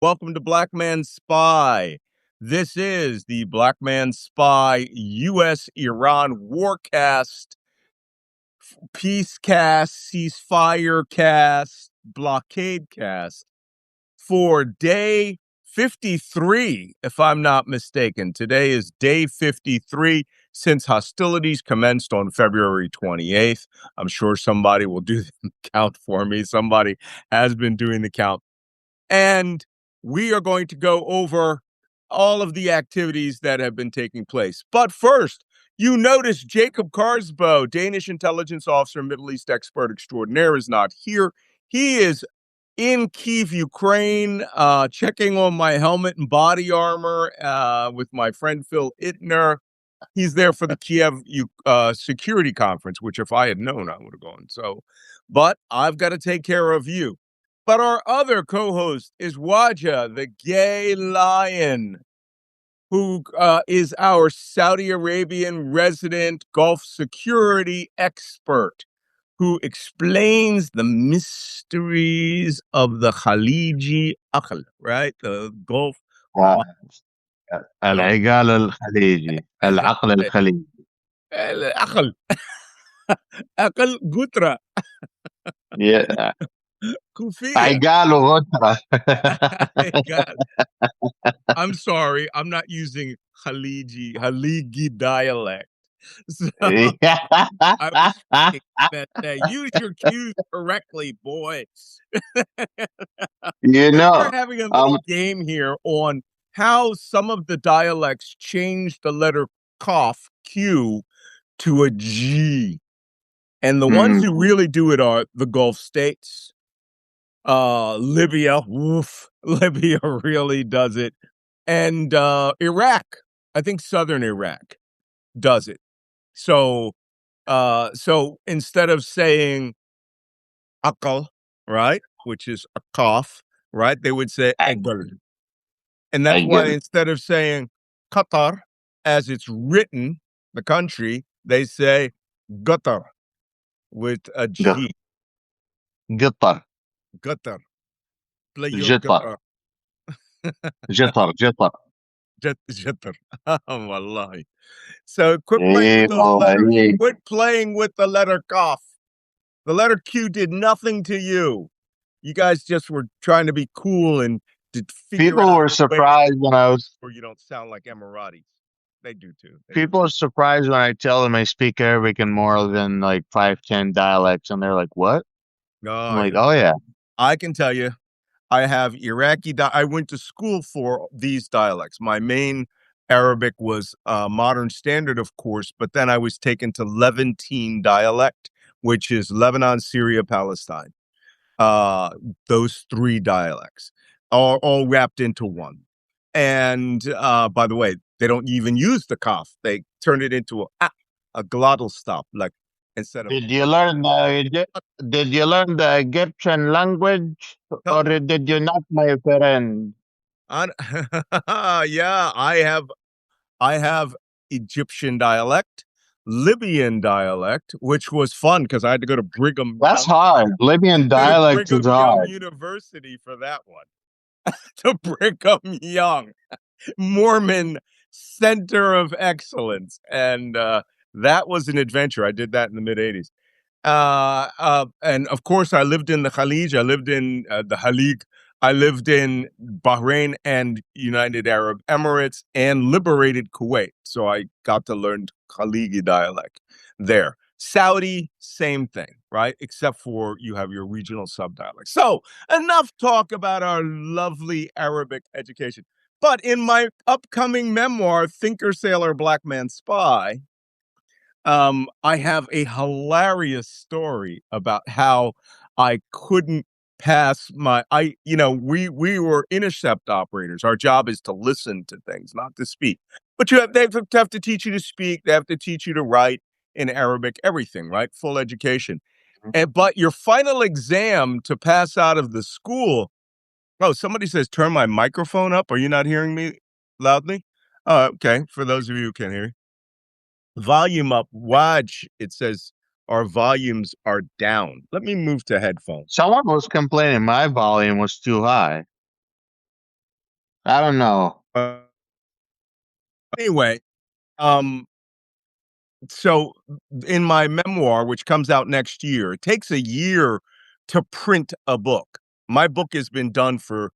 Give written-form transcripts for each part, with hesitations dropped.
Welcome to Black Man Spy. This is the Black Man Spy U.S.-Iran WARCAST, Peace Cast, Ceasefire Cast, Blockade Cast for day 53, if I'm not mistaken. Today is day 53 since hostilities commenced on February 28th. I'm sure somebody will do the count for me. Somebody has been doing the count. And we are going to go over all of the activities that have been taking place. But first, you notice Jacob Kaarsbo, Danish intelligence officer, Middle East expert extraordinaire, is not here. He is in Kyiv, Ukraine, checking on my helmet and body armor with my friend Phil Ittner. He's there for the Kiev security conference, which if I had known, I would have gone. But I've got to take care of you. But our other co-host is Wajeeh, the gay lion, who is our Saudi Arabian resident Gulf security expert, who explains the mysteries of the Khaliji Aql, right? The Gulf. العقال الخليجي العقل الخليجي العقل عقل قطرة كوفية عقال وغترة. I'm sorry, I'm not using Khaliji dialect. So I was that use your cues correctly, boy. We're having a little game here on how some of the dialects change the letter Qaf, Q, to a G. And the ones who really do it are the Gulf states. Libya, Libya really does it. And Iraq, I think southern Iraq does it. So instead of saying Aqal, right, which is a cough, right, they would say Aqal. And that's why instead of saying Qatar, as it's written, the country, they say Qatar with a G. Qatar. Qatar. Qatar. Qatar. Qatar. Oh, wallahi. So quit playing with those letters. Quit playing with the letter Qaf. The letter Q did nothing to you. You guys just were trying to be cool and people were surprised when I was. Or you don't sound like Emiratis. They do too. People are surprised when I tell them I speak Arabic in more than like 5-10 dialects, and they're like, "What?" I'm like, "Oh yeah." I can tell you, I have Iraqi. I went to school for these dialects. My main Arabic was Modern Standard, of course, but then I was taken to Levantine dialect, which is Lebanon, Syria, Palestine. Those three dialects are all wrapped into one. And by the way, they don't even use the Qaf. They turn it into a glottal stop, like instead of. Did you learn the Egyptian language, or did you not, my friend? Yeah, I have Egyptian dialect, Libyan dialect, which was fun because I had to go to Brigham. That's hard. Libyan dialect is hard. University for that one. To Brigham Young, Mormon Center of Excellence, and that was an adventure. I did that in the mid '80s, and of course, I lived in the Khalij. I lived in the Halig. I lived in Bahrain and United Arab Emirates and liberated Kuwait. So I got to learn Khaliji dialect there. Saudi, same thing, right? Except for you have your regional subdialect. So enough talk about our lovely Arabic education. But in my upcoming memoir, Thinker, Sailor, Black Man, Spy, I have a hilarious story about how I couldn't pass we were intercept operators. Our job is to listen to things, not to speak. But they have to teach you to speak. They have to teach you to write in Arabic, everything, right? Full education. But your final exam to pass out of the school. Oh, somebody says, turn my microphone up. Are you not hearing me loudly? Oh, okay. For those of you who can't hear me. Volume up. Watch. It says our volumes are down. Let me move to headphones. Someone was complaining my volume was too high. I don't know. Anyway, um, so in my memoir, which comes out next year, it takes a year to print a book. My book has been done for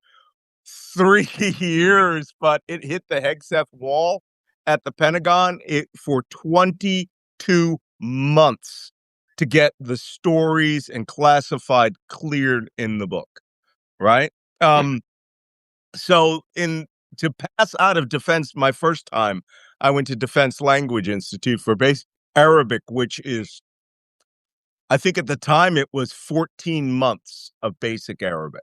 3 years, but it hit the Hegseth wall at the Pentagon for 22 months to get the stories and classified cleared in the book, right? Um, so in to pass out of defense my first time, I went to Defense Language Institute for basic Arabic, which is, I think at the time it was 14 months of basic Arabic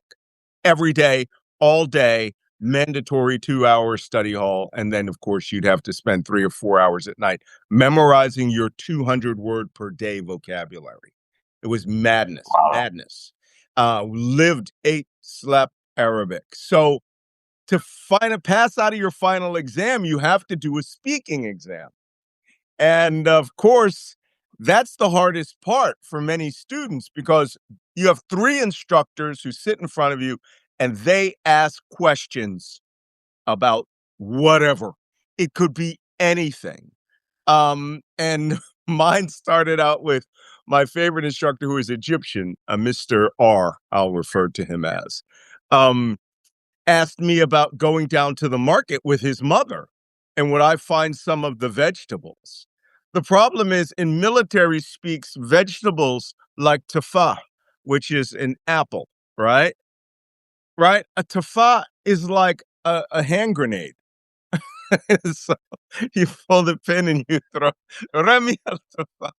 every day, all day, mandatory 2 hour study hall. And then, of course, you'd have to spend 3 or 4 hours at night memorizing your 200 word per day vocabulary. It was madness, Wow. madness. Lived, ate, slept Arabic. So to find a pass out of your final exam, you have to do a speaking exam. And of course, that's the hardest part for many students because you have three instructors who sit in front of you and they ask questions about whatever. It could be anything. And mine started out with my favorite instructor, who is Egyptian, a Mr. R, I'll refer to him as. Um, Asked me about going down to the market with his mother and would I find some of the vegetables. The problem is in military speaks, vegetables like tufa, which is an apple, right? Right? A tufa is like a hand grenade. So you pull the pin and you throw Remy al tufa.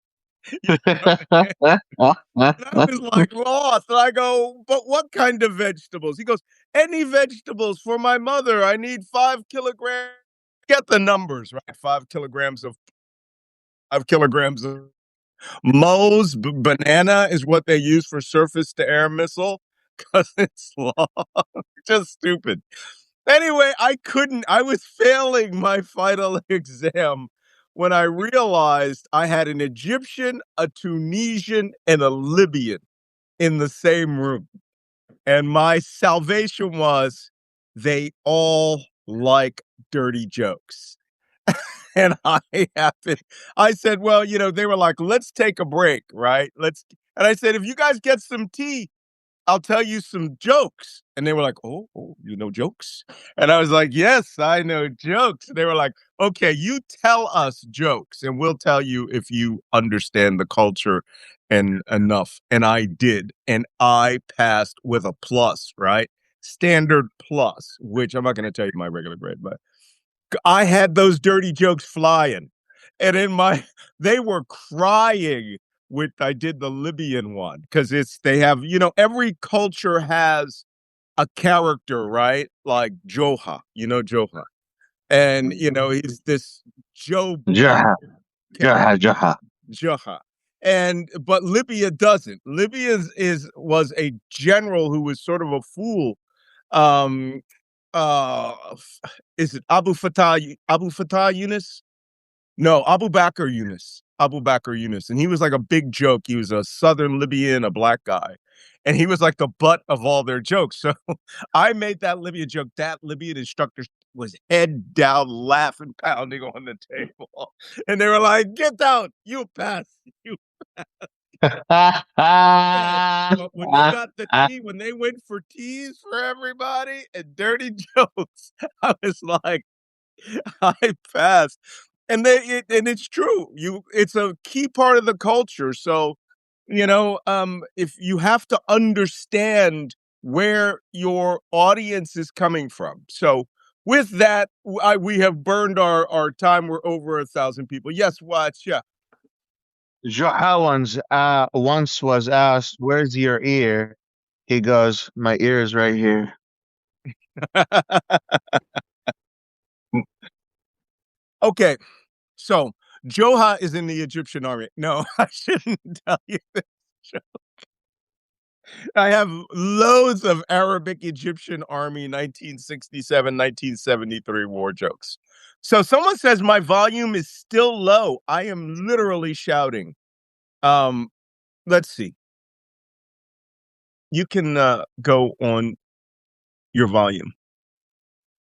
You throw it. And I was like lost. And I go, but what kind of vegetables? He goes, any vegetables for my mother. I need 5 kilograms. Get the numbers, right? 5 kilograms of Moe's banana is what they use for surface to air missile because it's long. Just stupid. Anyway, I was failing my final exam when I realized I had an Egyptian, a Tunisian, and a Libyan in the same room. And my salvation was they all like dirty jokes. And I said, well, they were like, let's take a break, right? And I said, if you guys get some tea, I'll tell you some jokes. And they were like, oh, you know jokes? And I was like, yes, I know jokes. And they were like, okay, you tell us jokes and we'll tell you if you understand the culture and enough. And I did. And I passed with a plus, right? Standard plus, which I'm not going to tell you my regular grade, but I had those dirty jokes flying. And they were crying with, I did the Libyan one because they have, every culture has a character, right? Like Joha, Joha. And, he's this Joe Blow Jaha, character, Jaha, Jaha. Joha. But Libya doesn't. Libya was a general who was sort of a fool. Um, uh, is it Abu Fatah Yunus? No, Abu Bakr Yunus. Abu Bakr Yunus. And he was like a big joke. He was a Southern Libyan, a black guy. And he was like the butt of all their jokes. So I made that Libya joke. That Libyan instructor was head down, laughing, pounding on the table. And they were like, get down, you pass. You pass. But when they got the tea, when they went for teas for everybody and dirty jokes, I was like, I passed. And it's true. It's a key part of the culture. So, if you have to understand where your audience is coming from. So, with that, we have burned our time. We're over 1,000 people. Yes, watch. Yeah. Jaha once was asked, "Where's your ear?" He goes, "My ear is right here." Okay. So, Joha is in the Egyptian army. No, I shouldn't tell you this. I have loads of Arabic Egyptian Army 1967, 1973 war jokes. So someone says my volume is still low. I am literally shouting. Um, let's see. You can go on your volume.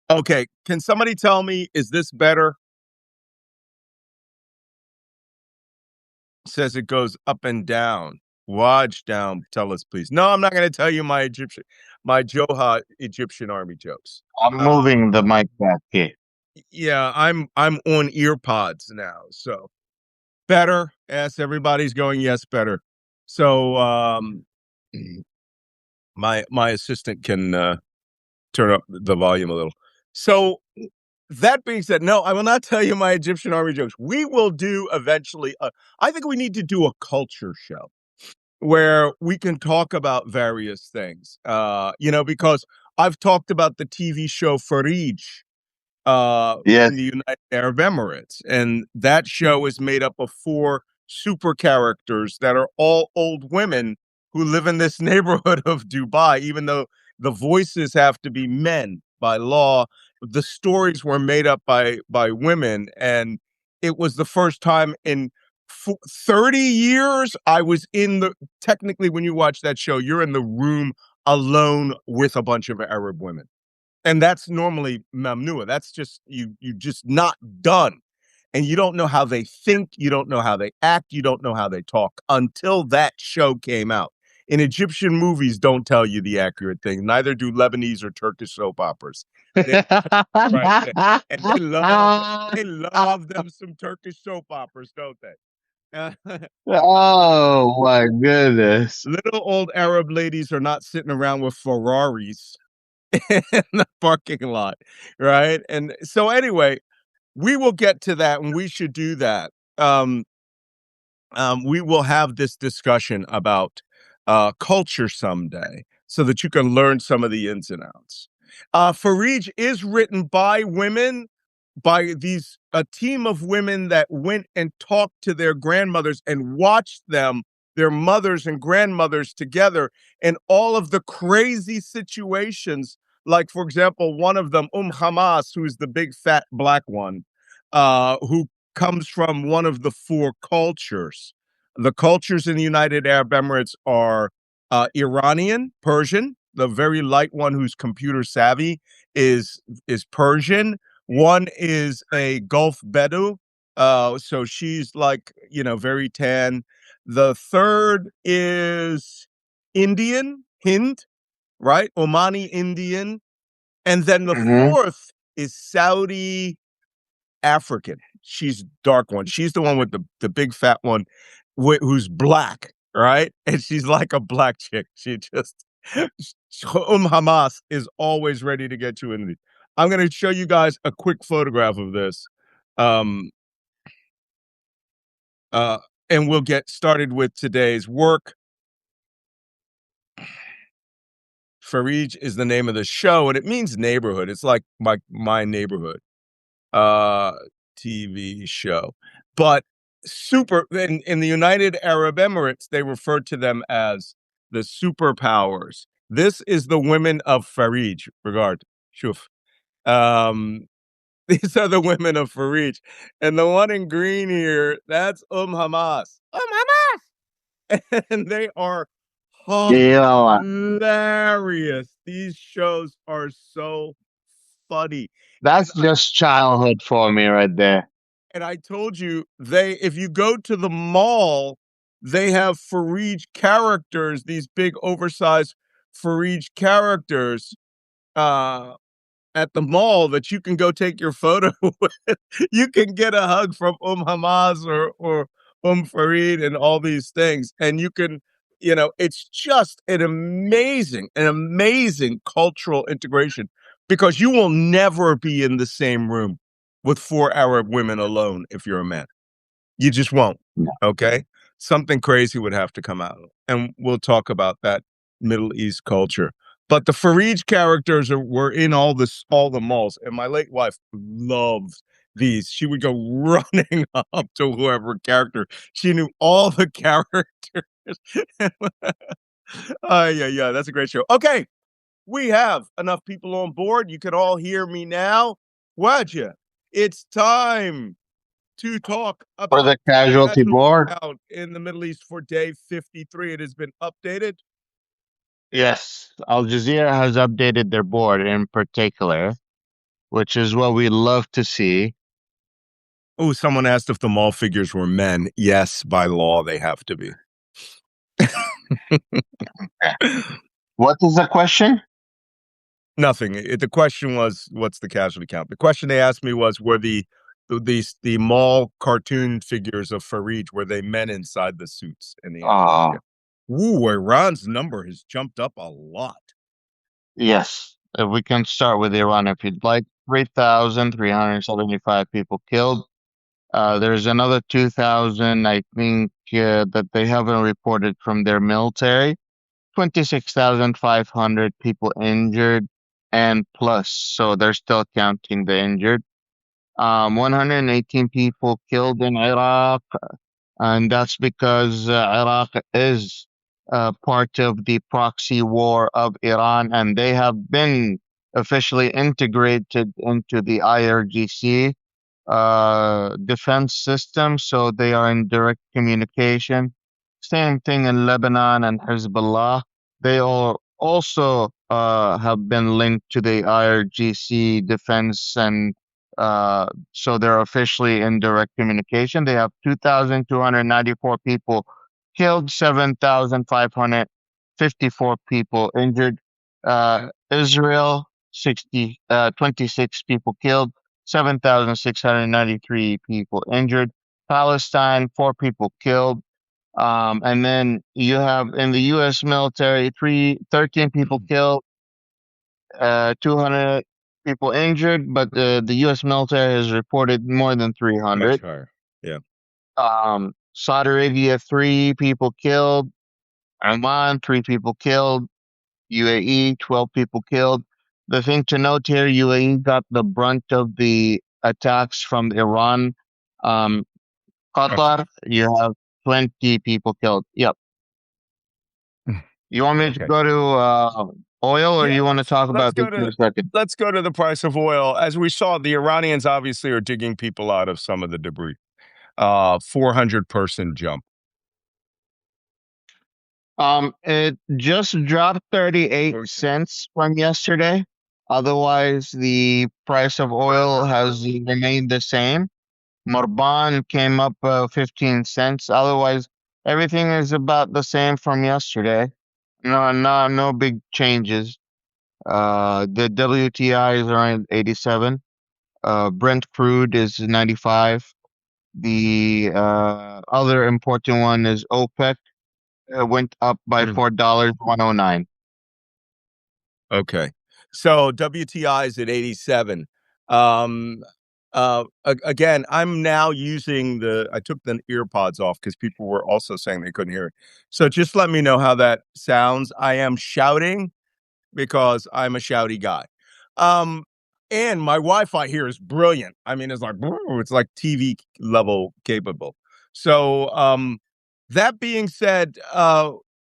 Okay, can somebody tell me, is this better? Says it goes up and down. Watch down. Tell us, please. No, I'm not going to tell you my Joha Egyptian army jokes. I'm moving the mic back here. Yeah, I'm on ear pods now, so better. Yes, everybody's going yes, better. So my assistant can turn up the volume a little. So that being said, no, I will not tell you my Egyptian army jokes. We will do eventually. I think we need to do a culture show where we can talk about various things. Because I've talked about the TV show Faridge Yes. in the United Arab Emirates. And that show is made up of four super characters that are all old women who live in this neighborhood of Dubai, even though the voices have to be men by law. The stories were made up by women. And it was the first time in 30 years I was in the technically when you watch that show, you're in the room alone with a bunch of Arab women, and that's normally mamnua. That's just you just not done. And you don't know how they think, you don't know how they act, you don't know how they talk until that show came out. In Egyptian movies don't tell you the accurate thing. Neither do Lebanese or Turkish soap operas. They, right. And they love them some Turkish soap operas, don't they? Oh my goodness. Little old Arab ladies are not sitting around with Ferraris in the parking lot, right? And so anyway, we will get to that, and we should do that. We will have this discussion about culture someday, so that you can learn some of the ins and outs. Faridj is written by women, by these a team of women that went and talked to their grandmothers and watched them, their mothers and grandmothers together, and all of the crazy situations. Like, for example, one of them, Hamas, who's the big fat black one, who comes from one of the four cultures. The cultures in the United Arab Emirates are Iranian, Persian. The very light one who's computer savvy is Persian. One is a Gulf Bedou, so she's like very tan. The third is Indian, Hind, right? Omani Indian, and then the Hmm. fourth is Saudi African. She's dark one. She's the one with the big fat one who's black, right? And she's like a black chick. She just Hamas is always ready to get you in. I'm going to show you guys a quick photograph of this. Um uh and we'll get started with today's work. Faridj is the name of the show, and it means neighborhood. It's like my neighborhood. uh TV show. But super in the United Arab Emirates, they refer to them as the superpowers. This is the women of Faridj. Regard. Shuf. Um these are the women of Faridj. And the one in green here, that's Hamas. Hamas! And they are Yeah, hilarious. These shows are so funny. And that's just childhood for me right there. And I told you if you go to the mall, they have Faridj characters, these big oversized Faridj characters uh at the mall that you can go take your photo with. You can get a hug from Hamas or Farid and all these things. And you can, it's just an amazing cultural integration, because you will never be in the same room with four Arab women alone if you're a man. You just won't. No. Okay. Something crazy would have to come out. And we'll talk about that Middle East culture. But the Faridj characters were in all the malls. And my late wife loved these. She would go running up to whoever character. She knew all the characters. Yeah. That's a great show. Okay. We have enough people on board. You can all hear me now. Wajeeh, it's time to talk For about the casualty casualty board? count in the Middle East for day 53. It has been updated. Yes. Al Jazeera has updated their board in particular. which is what we love to see. Oh, someone asked if the mall figures were men. Yes, by law, they have to be. What is the question? Nothing. The question was, what's the casualty count? The question they asked me was, were the mall cartoon figures of Faridge, were they men inside the suits? And the answer is yes. Ooh, Iran's number has jumped up a lot. Yes. We can start with Iran if you'd like. 3,375 people killed. There's another 2,000, I think, that they haven't reported from their military. 26,500 people injured and plus, so they're still counting the injured. 118 people killed in Iraq, and that's because Iraq is part of the proxy war of Iran, and they have been officially integrated into the IRGC defense system, so they are in direct communication. Same thing in Lebanon and Hezbollah. They all also have been linked to the IRGC defense, and so they're officially in direct communication. They have 2,294 people killed, 7,554 people injured. Israel, 26 people killed, 7,693 people injured. Palestine, 4 people killed. And then you have in the U.S. military, 13 people killed, 200 people injured, but the U.S. military has reported more than 300. Much higher. Yeah. Saudi Arabia, 3 people killed. Oman, 3 people killed. UAE, 12 people killed. The thing to note here, UAE got the brunt of the attacks from Iran. Qatar, you have 20 people killed. Yep. You want me to go to oil, or you want to talk about this for a second? Let's go to the price of oil. As we saw, the Iranians obviously are digging people out of some of the debris. 400-person jump. It just dropped 38 cents from yesterday. Otherwise, the price of oil has remained the same. Morban came up 15 cents. Otherwise, everything is about the same from yesterday. No big changes. The WTI is around 87. Brent crude is 95. The other important one is OPEC. Went up by $4, 109. Okay. So WTI is at 87. Again, I'm now using I took the ear pods off because people were also saying they couldn't hear it. So just let me know how that sounds. I am shouting because I'm a shouty guy. And my Wi-Fi here is brilliant. I mean, it's like TV level capable. So, that being said,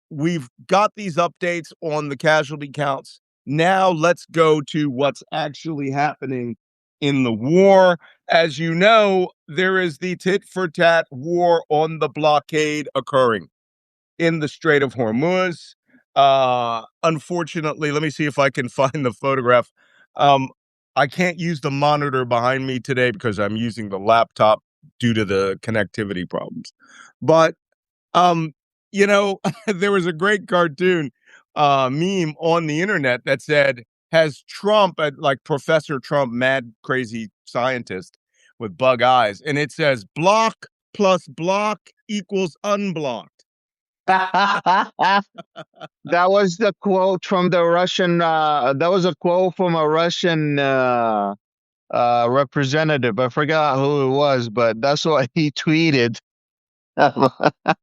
we've got these updates on the casualty counts. Now let's go to what's actually happening in the war. As you know, there is the tit for tat war on the blockade occurring in the Strait of Hormuz. Unfortunately, let me see if I can find the photograph. I can't use the monitor behind me today because I'm using the laptop due to the connectivity problems. But um, there was a great cartoon meme on the internet that said, has Trump, like Professor Trump, mad crazy scientist with bug eyes, and it says block plus block equals unblocked. That was the quote from the Russian. That was a quote from a Russian representative. I forgot who it was, but that's what he tweeted.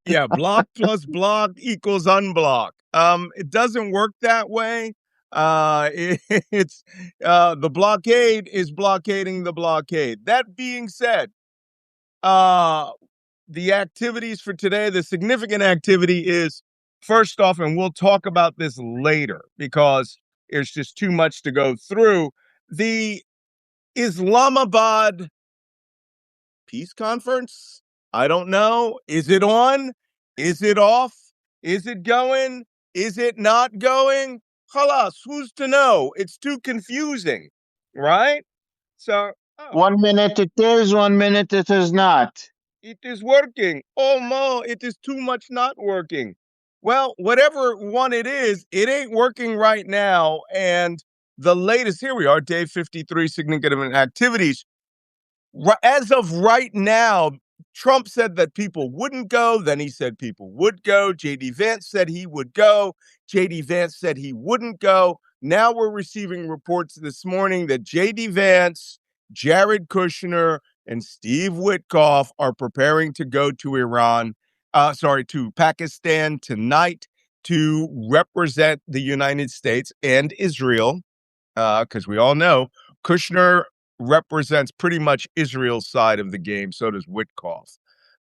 Yeah, block plus block equals unblock. It doesn't work that way. It's the blockade is blockading the blockade. That being said, the activities for today, the significant activity is, first off, and we'll talk about this later because there's just too much to go through. The Islamabad peace conference? I don't know. Is it on? Is it off? Is it going? Is it not going? Halas, who's to know? It's too confusing, right? So, 1 minute it is, 1 minute it is not. it is working. Oh, no, it is too much not working. Well, whatever one it ain't working right now. And the latest, here we are, day 53, significant activities. As of right now, Trump said that people wouldn't go. Then he said people would go. JD Vance said he would go. JD Vance said he wouldn't go. Now we're receiving reports this morning that JD Vance, Jared Kushner, and Steve Witkoff are preparing to go to to Pakistan tonight to represent the United States and Israel, because we all know Kushner represents pretty much Israel's side of the game. So does Witkoff.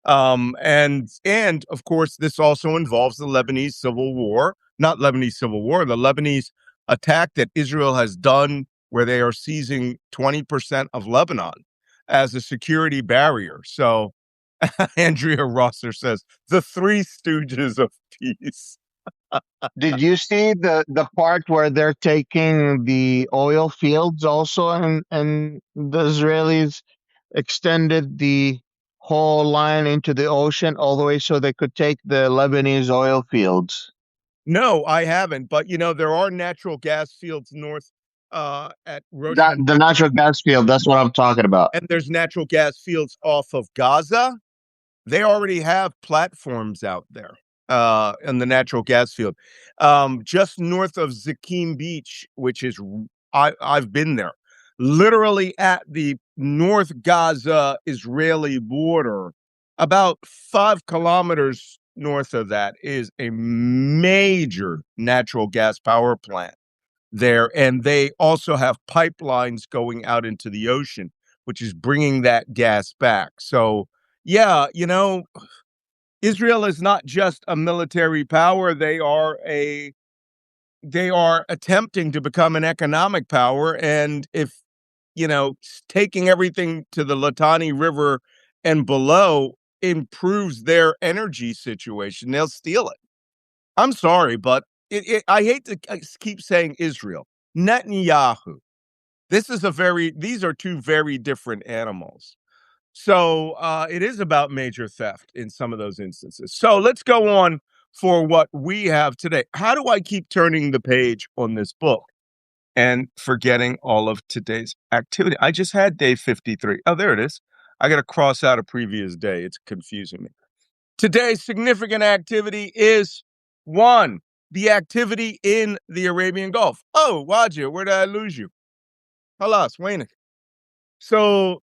And of course, this also involves the Lebanese civil war, not Lebanese civil war, the Lebanese attack that Israel has done, where they are seizing 20% of Lebanon as a security barrier. So Andrea Rosser says the three stooges of peace. Did you see the part where they're taking the oil fields also, and the Israelis extended the whole line into the ocean all the way so they could take the Lebanese oil fields? No, I haven't. But there are natural gas fields north at Rosh That the natural gas field, that's what I'm talking about. and there's natural gas fields off of Gaza. They already have platforms out there in the natural gas field. Just north of Zakim Beach, which is, I've been there, literally at the North Gaza Israeli border, about 5 kilometers north of that is a major natural gas power plant there. And they also have pipelines going out into the ocean, which is bringing that gas back. So, yeah, Israel is not just a military power. They are attempting to become an economic power. And if, taking everything to the Litani River and below improves their energy situation, they'll steal it. I'm sorry, but I hate to keep saying Israel. Netanyahu. These are two very different animals. So it is about major theft in some of those instances. So let's go on for what we have today. How do I keep turning the page on this book and forgetting all of today's activity? I just had day 53. Oh, there it is. I got to cross out a previous day. It's confusing me. Today's significant activity is one, the activity in the Arabian Gulf. Oh, Wajeeh, where did I lose you? Halas, Wayne. So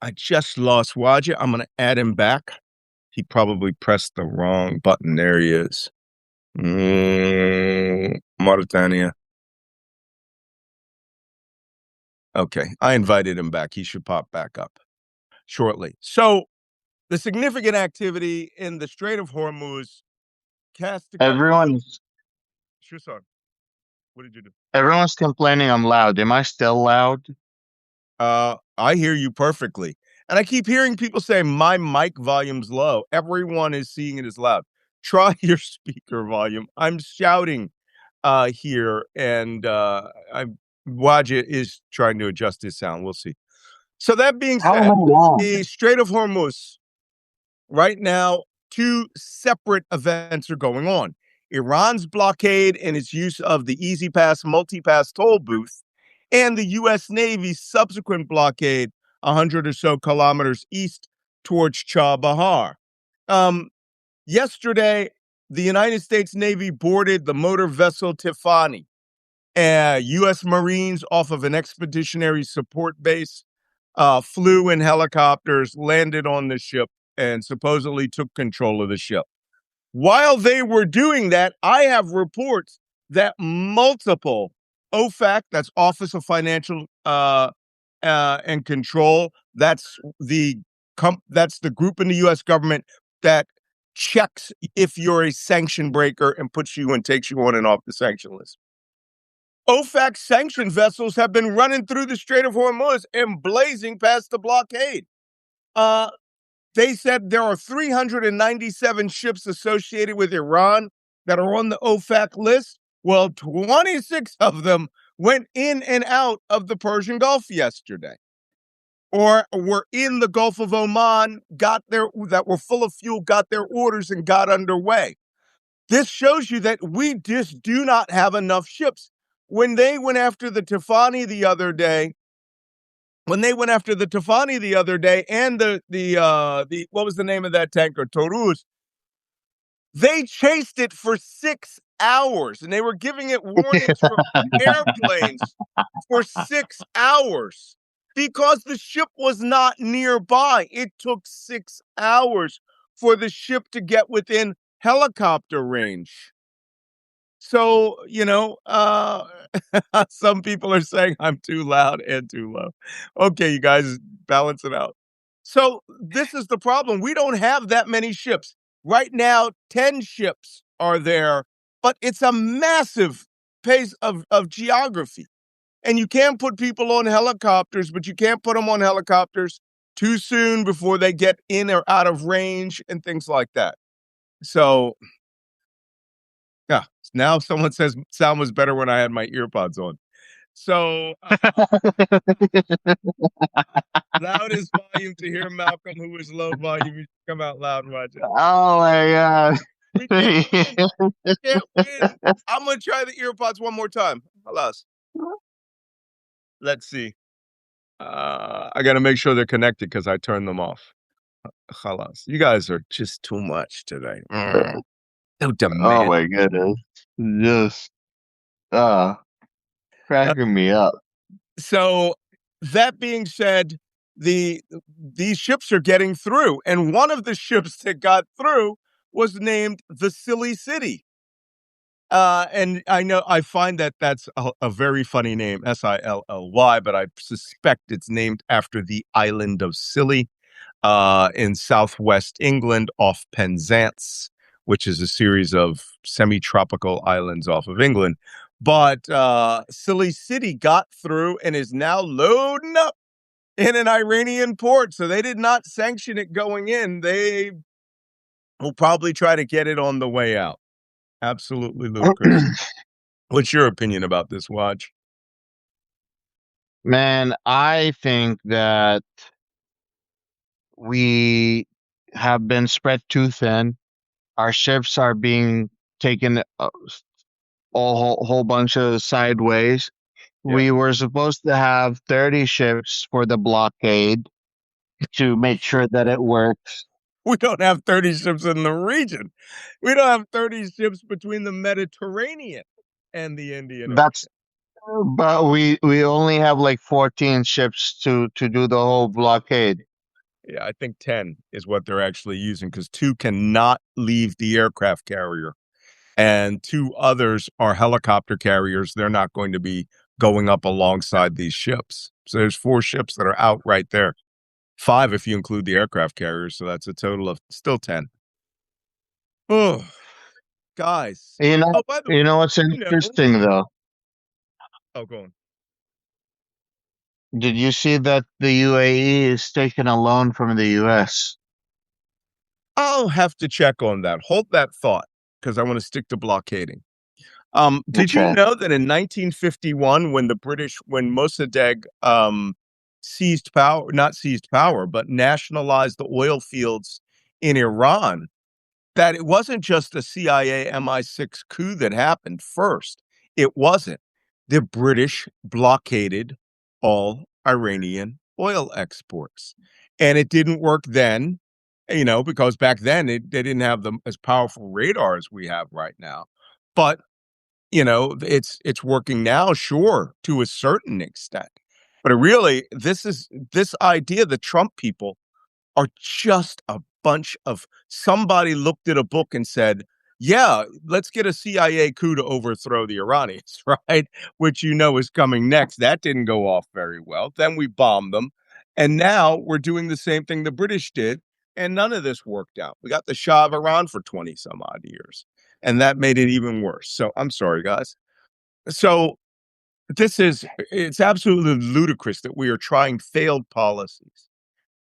I just lost Wajeeh. I'm going to add him back. He probably pressed the wrong button. There he is. Mauritania. Okay, I invited him back. He should pop back up shortly. So the significant activity in the Strait of Hormuz cast a Everyone's Sure, son. What did you do? everyone's complaining I'm loud. Am I still loud? I hear you perfectly. And I keep hearing people say my mic volume's low. Everyone is seeing it as loud. Try your speaker volume. I'm shouting here, and Wajeeh is trying to adjust his sound. We'll see. So that being How said, am I loud? the Strait of Hormuz, right now, two separate events are going on. Iran's blockade and its use of the Easy Pass multi-pass toll booth, and the U.S. Navy's subsequent blockade 100 or so kilometers east towards Chabahar. Yesterday, the United States Navy boarded the motor vessel Tiffany. U.S. Marines off of an expeditionary support base flew in helicopters, landed on the ship, and supposedly took control of the ship. While they were doing that, I have reports that multiple OFAC, that's Office of Financial and Control, that's the group in the U.S. government that checks if you're a sanction breaker and puts you and takes you on and off the sanction list. OFAC sanctioned vessels have been running through the Strait of Hormuz and blazing past the blockade. They said there are 397 ships associated with Iran that are on the OFAC list. Well, 26 of them went in and out of the Persian Gulf yesterday, or were in the Gulf of Oman, that were full of fuel, got their orders and got underway. This shows you that we just do not have enough ships. When they went after the Tiffany the other day, and the what was the name of that tanker, Torus, they chased it for 6 hours, and they were giving it warnings from airplanes for 6 hours because the ship was not nearby. It took 6 hours for the ship to get within helicopter range. So, some people are saying I'm too loud and too low. Okay, you guys, balance it out. So, this is the problem. We don't have that many ships. Right now, 10 ships are there, but it's a massive pace of geography. And you can put people on helicopters, but you can't put them on helicopters too soon before they get in or out of range and things like that. So, yeah, now someone says sound was better when I had my ear pods on. So, loudest volume to hear Malcolm, who is low volume. You should come out loud and watch it. Oh my God. We can't win. We can't win. I'm going to try the ear pods one more time. Halas. Let's see. I got to make sure they're connected because I turned them off. Halas. You guys are just too much today. So Oh demand. my goodness. Just cracking me up. So that being said, these ships are getting through, and one of the ships that got through was named the Silly City. And I find that that's a very funny name, Silly, but I suspect it's named after the island of Scilly, in southwest England off Penzance, which is a series of semi-tropical islands off of England. But Silly City got through and is now loading up in an Iranian port. So they did not sanction it going in. They will probably try to get it on the way out. Absolutely ludicrous. What's your opinion about this, Watch? Man, I think that we have been spread too thin. Our ships are being taken whole bunch of sideways. Yeah. We were supposed to have 30 ships for the blockade to make sure that it works. We don't have 30 ships in the region. We don't have 30 ships between the Mediterranean and the Indian Ocean. That's but we only have like 14 ships to do the whole blockade. Yeah, I think 10 is what they're actually using because 2 cannot leave the aircraft carrier, and 2 others are helicopter carriers. They're not going to be going up alongside these ships. So there's 4 ships that are out right there. 5 if you include the aircraft carriers. So that's a total of still 10. Oh, guys. You know, Oh, by the way, what's interesting though? oh, go on. Did you see that the UAE is taking a loan from the US? I'll have to check on that. Hold that thought because I want to stick to blockading. Did you Okay. know that in 1951, when Mossadegh seized power, not seized power, but nationalized the oil fields in Iran, that it wasn't just a CIA MI6 coup that happened first. It wasn't. The British blockaded all Iranian oil exports. And it didn't work then, because back then they didn't have as powerful radar as we have right now. But it's working now, sure, to a certain extent. But this idea, the Trump people are just a bunch of somebody looked at a book and said, yeah, let's get a CIA coup to overthrow the Iranians, right? Which is coming next. That didn't go off very well. Then we bombed them. And now we're doing the same thing the British did. And none of this worked out. We got the Shah of Iran for 20 some odd years. And that made it even worse. So I'm sorry, guys. So it's absolutely ludicrous that we are trying failed policies.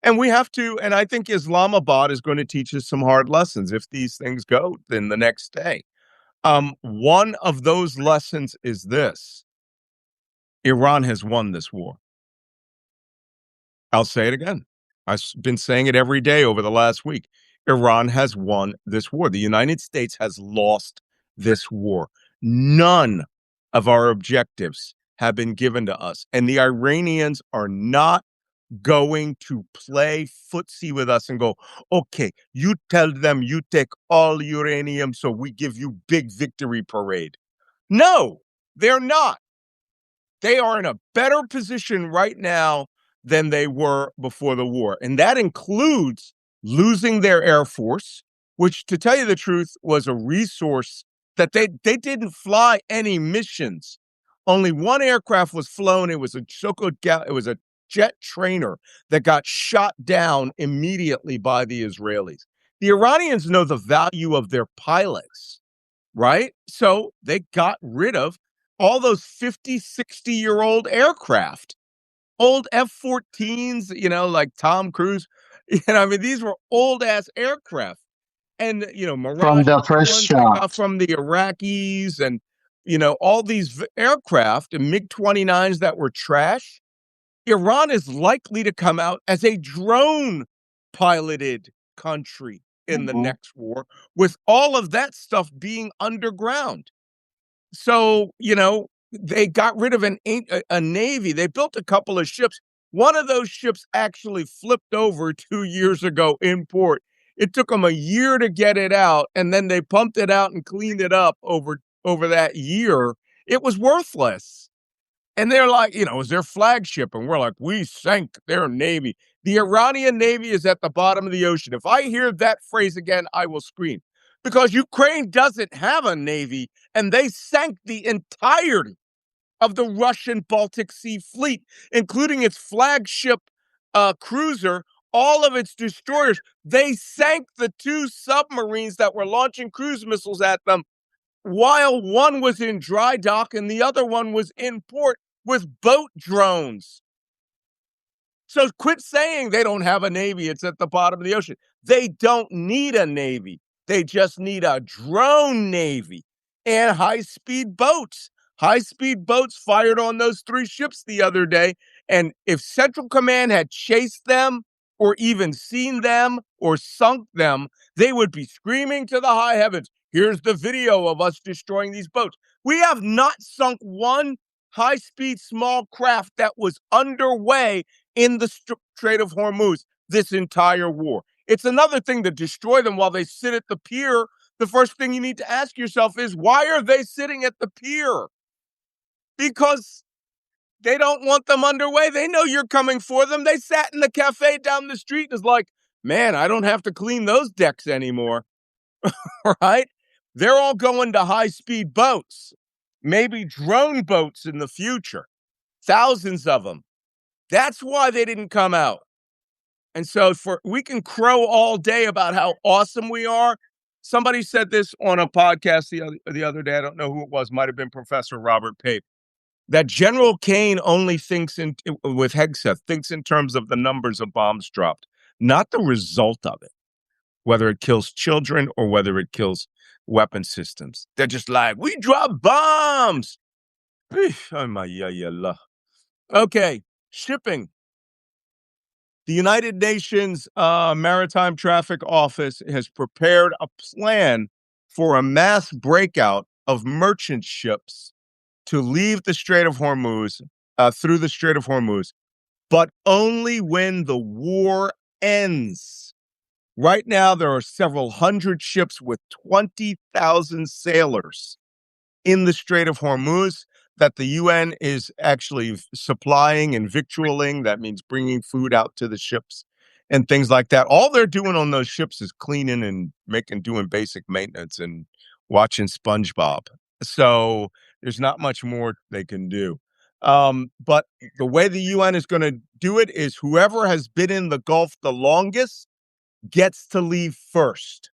And we have to, and I think Islamabad is going to teach us some hard lessons if these things go then the next day. One of those lessons is this: Iran has won this war. I'll say it again. I've been saying it every day over the last week. Iran has won this war. The United States has lost this war. None of our objectives have been given to us. And the Iranians are not going to play footsie with us and go, okay, you tell them you take all uranium, so we give you big victory parade. No, they're not. They are in a better position right now than they were before the war. And that includes losing their Air Force, which, to tell you the truth, was a resource that they didn't fly any missions. Only one aircraft was flown. It was a jet trainer that got shot down immediately by the Israelis. The Iranians know the value of their pilots, right? So they got rid of all those 50, 60-year-old aircraft, old F-14s, like Tom Cruise. I mean, these were old-ass aircraft. And, From Mirage the first ones they shot. got from the Iraqis and, all these aircraft and MiG-29s that were trash. Iran is likely to come out as a drone-piloted country in the next war, with all of that stuff being underground. So, they got rid of a Navy. They built a couple of ships. One of those ships actually flipped over 2 years ago in port. It took them a year to get it out, and then they pumped it out and cleaned it up over that year. It was worthless. And they're like, it was their flagship. And we're like, we sank their Navy. The Iranian Navy is at the bottom of the ocean. If I hear that phrase again, I will scream. Because Ukraine doesn't have a Navy, and they sank the entirety of the Russian Baltic Sea Fleet, including its flagship cruiser, all of its destroyers. They sank the 2 submarines that were launching cruise missiles at them, while one was in dry dock and the other one was in port with boat drones. So quit saying they don't have a Navy. It's at the bottom of the ocean. They don't need a Navy. They just need a drone Navy and high-speed boats. High-speed boats fired on those 3 ships the other day. And if Central Command had chased them or even seen them or sunk them, they would be screaming to the high heavens, here's the video of us destroying these boats. We have not sunk one high-speed small craft that was underway in the Strait of Hormuz this entire war. It's another thing to destroy them while they sit at the pier. The first thing you need to ask yourself is, why are they sitting at the pier? Because they don't want them underway. They know you're coming for them. They sat in the cafe down the street and is like, man, I don't have to clean those decks anymore. Right? They're all going to high-speed boats, maybe drone boats in the future, thousands of them. That's why they didn't come out. And so we can crow all day about how awesome we are. Somebody said this on a podcast the other day. I don't know who it was. Might have been Professor Robert Pape. That General Kane only thinks with Hegseth, thinks in terms of the numbers of bombs dropped, not the result of it, whether it kills children or whether it kills weapon systems. They're just like, we drop bombs. Okay, shipping. The United Nations Maritime Traffic Office has prepared a plan for a mass breakout of merchant ships to leave the Strait of Hormuz, through the Strait of Hormuz, but only when the war ends. Right now, there are several hundred ships with 20,000 sailors in the Strait of Hormuz that the UN is actually supplying and victualling. That means bringing food out to the ships and things like that. All they're doing on those ships is cleaning and doing basic maintenance and watching SpongeBob. So there's not much more they can do. But the way the UN is going to do it is whoever has been in the Gulf the longest gets to leave first,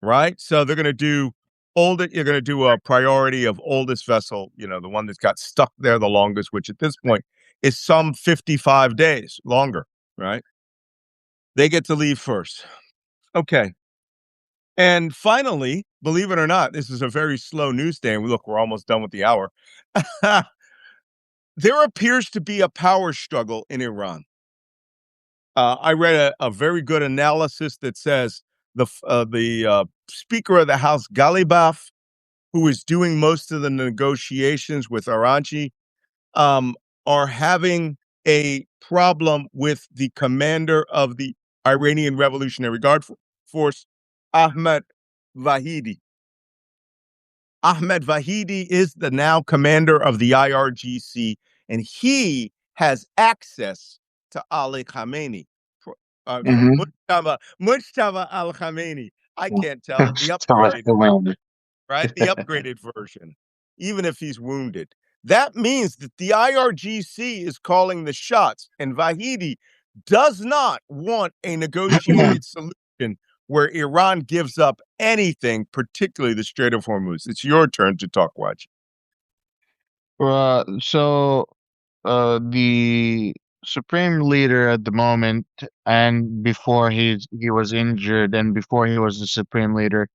right? So they're going to do you're going to do a priority of oldest vessel, the one that's got stuck there the longest, which at this point is some 55 days longer, right? They get to leave first. Okay. And finally, believe it or not, this is a very slow news day. And look, we're almost done with the hour. There appears to be a power struggle in Iran. I read a very good analysis that says the Speaker of the House, Ghalibaf, who is doing most of the negotiations with Iranchi, um, are having a problem with the commander of the Iranian Revolutionary Guard Force, Ahmed Vahidi. Ahmed Vahidi is the now commander of the IRGC, and he has access to Ali Khamenei. Hmm. Mujtaba Al Khamenei. I can't tell the upgraded, right? The upgraded version, even if he's wounded. That means that the IRGC is calling the shots, and Vahidi does not want a negotiated solution where Iran gives up anything, particularly the Strait of Hormuz. It's your turn to talk, Waj. The supreme leader at the moment, and before he was injured, and before he was the supreme leader,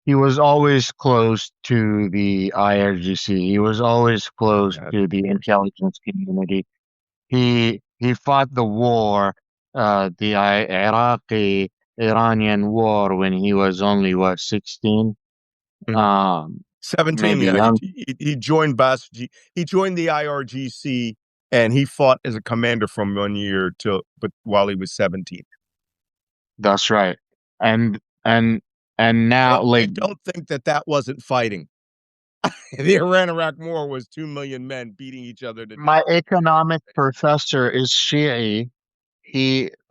he was always close to the IRGC. He was always close Yeah, to the intelligence community. He fought the war, the Iraqi Iranian war when he was only what 16, mhm. um, 17. maybe Yeah, young. he joined He joined the IRGC, and he fought as a commander from 1 year till, but while he was 17. That's right. And and and now like And don't think that that wasn't fighting. The Iran-Iraq War was 2 million men beating each other to death. my economic professor is Shi'i.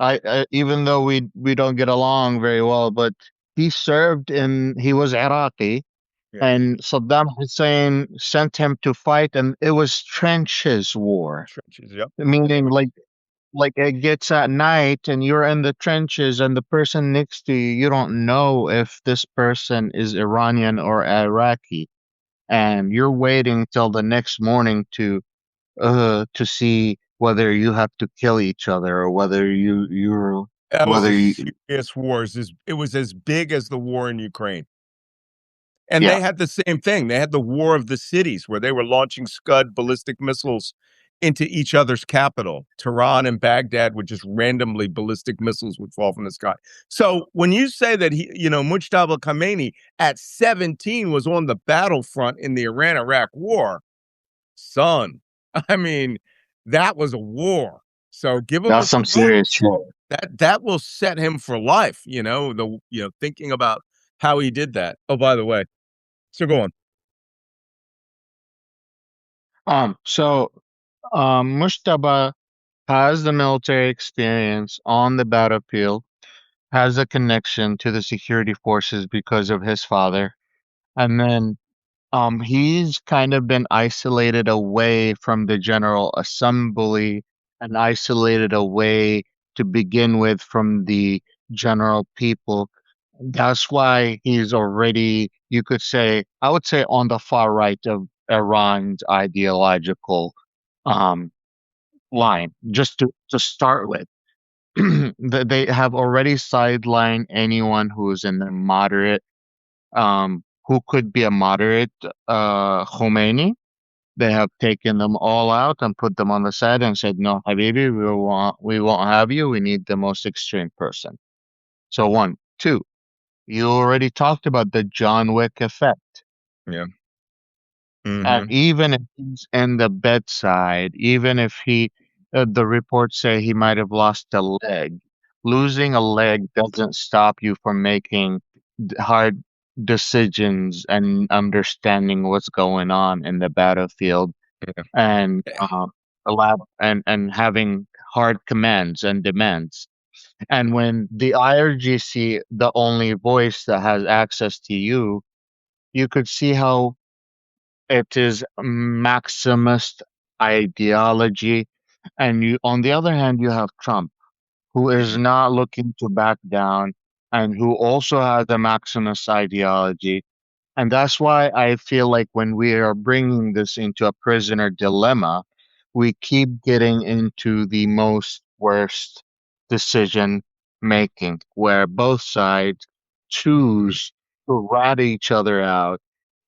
I even though we don't get along very well, but he was Iraqi, Yeah, and Saddam Hussein sent him to fight, and it was trenches war, trenches. Yep. meaning like it gets at night and you're in the trenches and the person next to you, you don't know if this person is Iranian or Iraqi, and you're waiting till the next morning to see whether you have to kill each other or That was whether a you serious war. It was as big as the war in Ukraine. And yeah. they had the same thing. They had the war of the cities where they were launching Scud ballistic missiles into each other's capital. Tehran and Baghdad would just randomly ballistic missiles would fall from the sky. So when you say that Mujtaba Khamenei at 17 was on the battlefront in the Iran-Iraq war, son, I mean, that was a war. So give him That's his some serious props. shit. That will set him for life, thinking about how he did that. Oh, by the way. So go on. So Mushtaba has the military experience on the battlefield, has a connection to the security forces because of his father, and then he's kind of been isolated away from the General Assembly and isolated away to begin with from the general people. That's why he's already, you could say, I would say, on the far right of Iran's ideological um, line, just to start with. They have already sidelined anyone who's in the moderate, who could be a moderate Khomeini. They have taken them all out and put them on the side and said, "No, Habibi, we won't have you. We need the most extreme person." So one, two. You already talked about the John Wick effect. Yeah. And Mhm. even if he's in the bedside, even if the reports say he might have lost a leg, losing a leg doesn't stop you from making hard decisions and understanding what's going on in the battlefield, Yeah. and and having hard commands and demands. And when the IRGC, the only voice that has access to you, you could see how it is maximist ideology. And you, on the other hand, you have Trump, who is Mhm. not looking to back down and who also has a maximist ideology. And that's why I feel like when we are bringing this into a prisoner dilemma, we keep getting into the most worst decision making, where both sides choose to rat each other out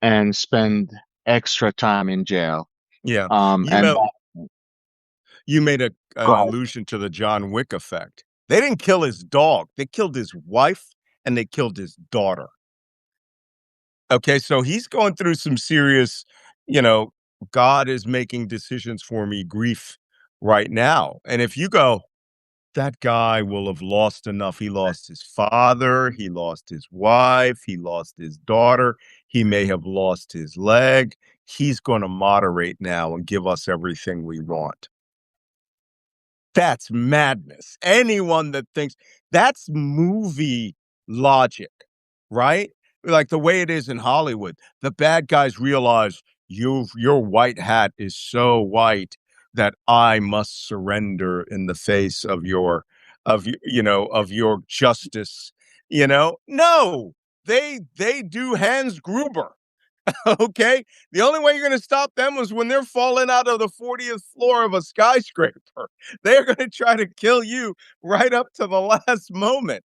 and spend extra time in jail. Yeah. You And know, you made go an ahead. allusion to the John Wick effect. They didn't kill his dog. They killed his wife and they killed his daughter. Okay, so he's going through some serious, you know, God is making decisions for me grief right now. And if you go, that guy will have lost enough. He lost his father, he lost his wife, he lost his daughter, he may have lost his leg. He's going to moderate now and give us everything we want. That's madness. Anyone that thinks that's movie logic, right? Like the way it is in Hollywood. The bad guys realize your white hat is so white that I must surrender in the face of of your justice. No, they do Hans Gruber. Okay. The only way you're going to stop them is when they're falling out of the 40th floor of a skyscraper. They're going to try to kill you right up to the last moment.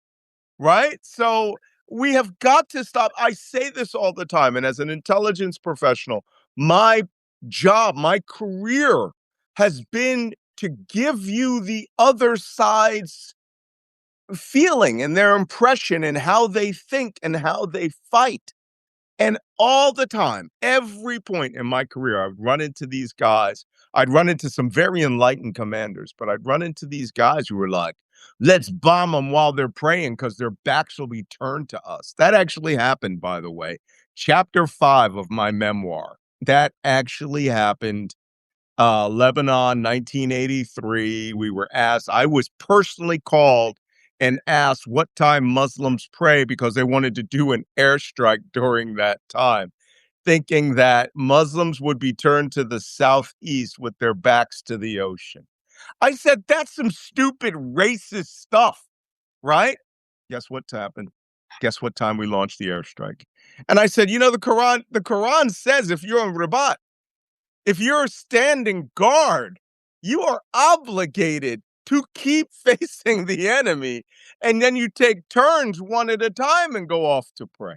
Right. So we have got to stop. I say this all the time. And as an intelligence professional, my job, my career has been to give you the other side's feeling and their impression and how they think and how they fight. And all the time, every point in my career, I'd run into these guys. I'd run into some very enlightened commanders, but I'd run into these guys who were like, let's bomb them while they're praying because their backs will be turned to us. That actually happened, by the way. Chapter 5 of my memoir. That actually happened. Lebanon, 1983. I was personally called and asked what time Muslims pray because they wanted to do an airstrike during that time, thinking that Muslims would be turned to the southeast with their backs to the ocean. I said, that's some stupid racist stuff, right? Guess what's happened? Guess what time we launched the airstrike? And I said, the Quran says if you're in Rabat, if you're standing guard, you are obligated to keep facing the enemy, and then you take turns one at a time and go off to pray.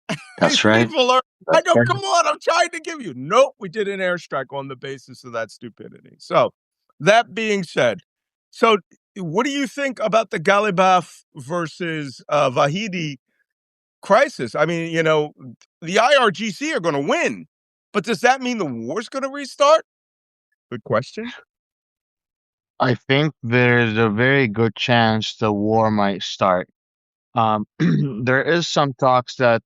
These That's right. people are, I That's go, right. come on, I'm trying to give you. Nope, we did an airstrike on the basis of that stupidity. So, that being said, so what do you think about the Galibaf versus Vahidi crisis? I mean, the IRGC are going to win, but does that mean the war's going to restart? Good question. I think there's a very good chance the war might start. There is some talks that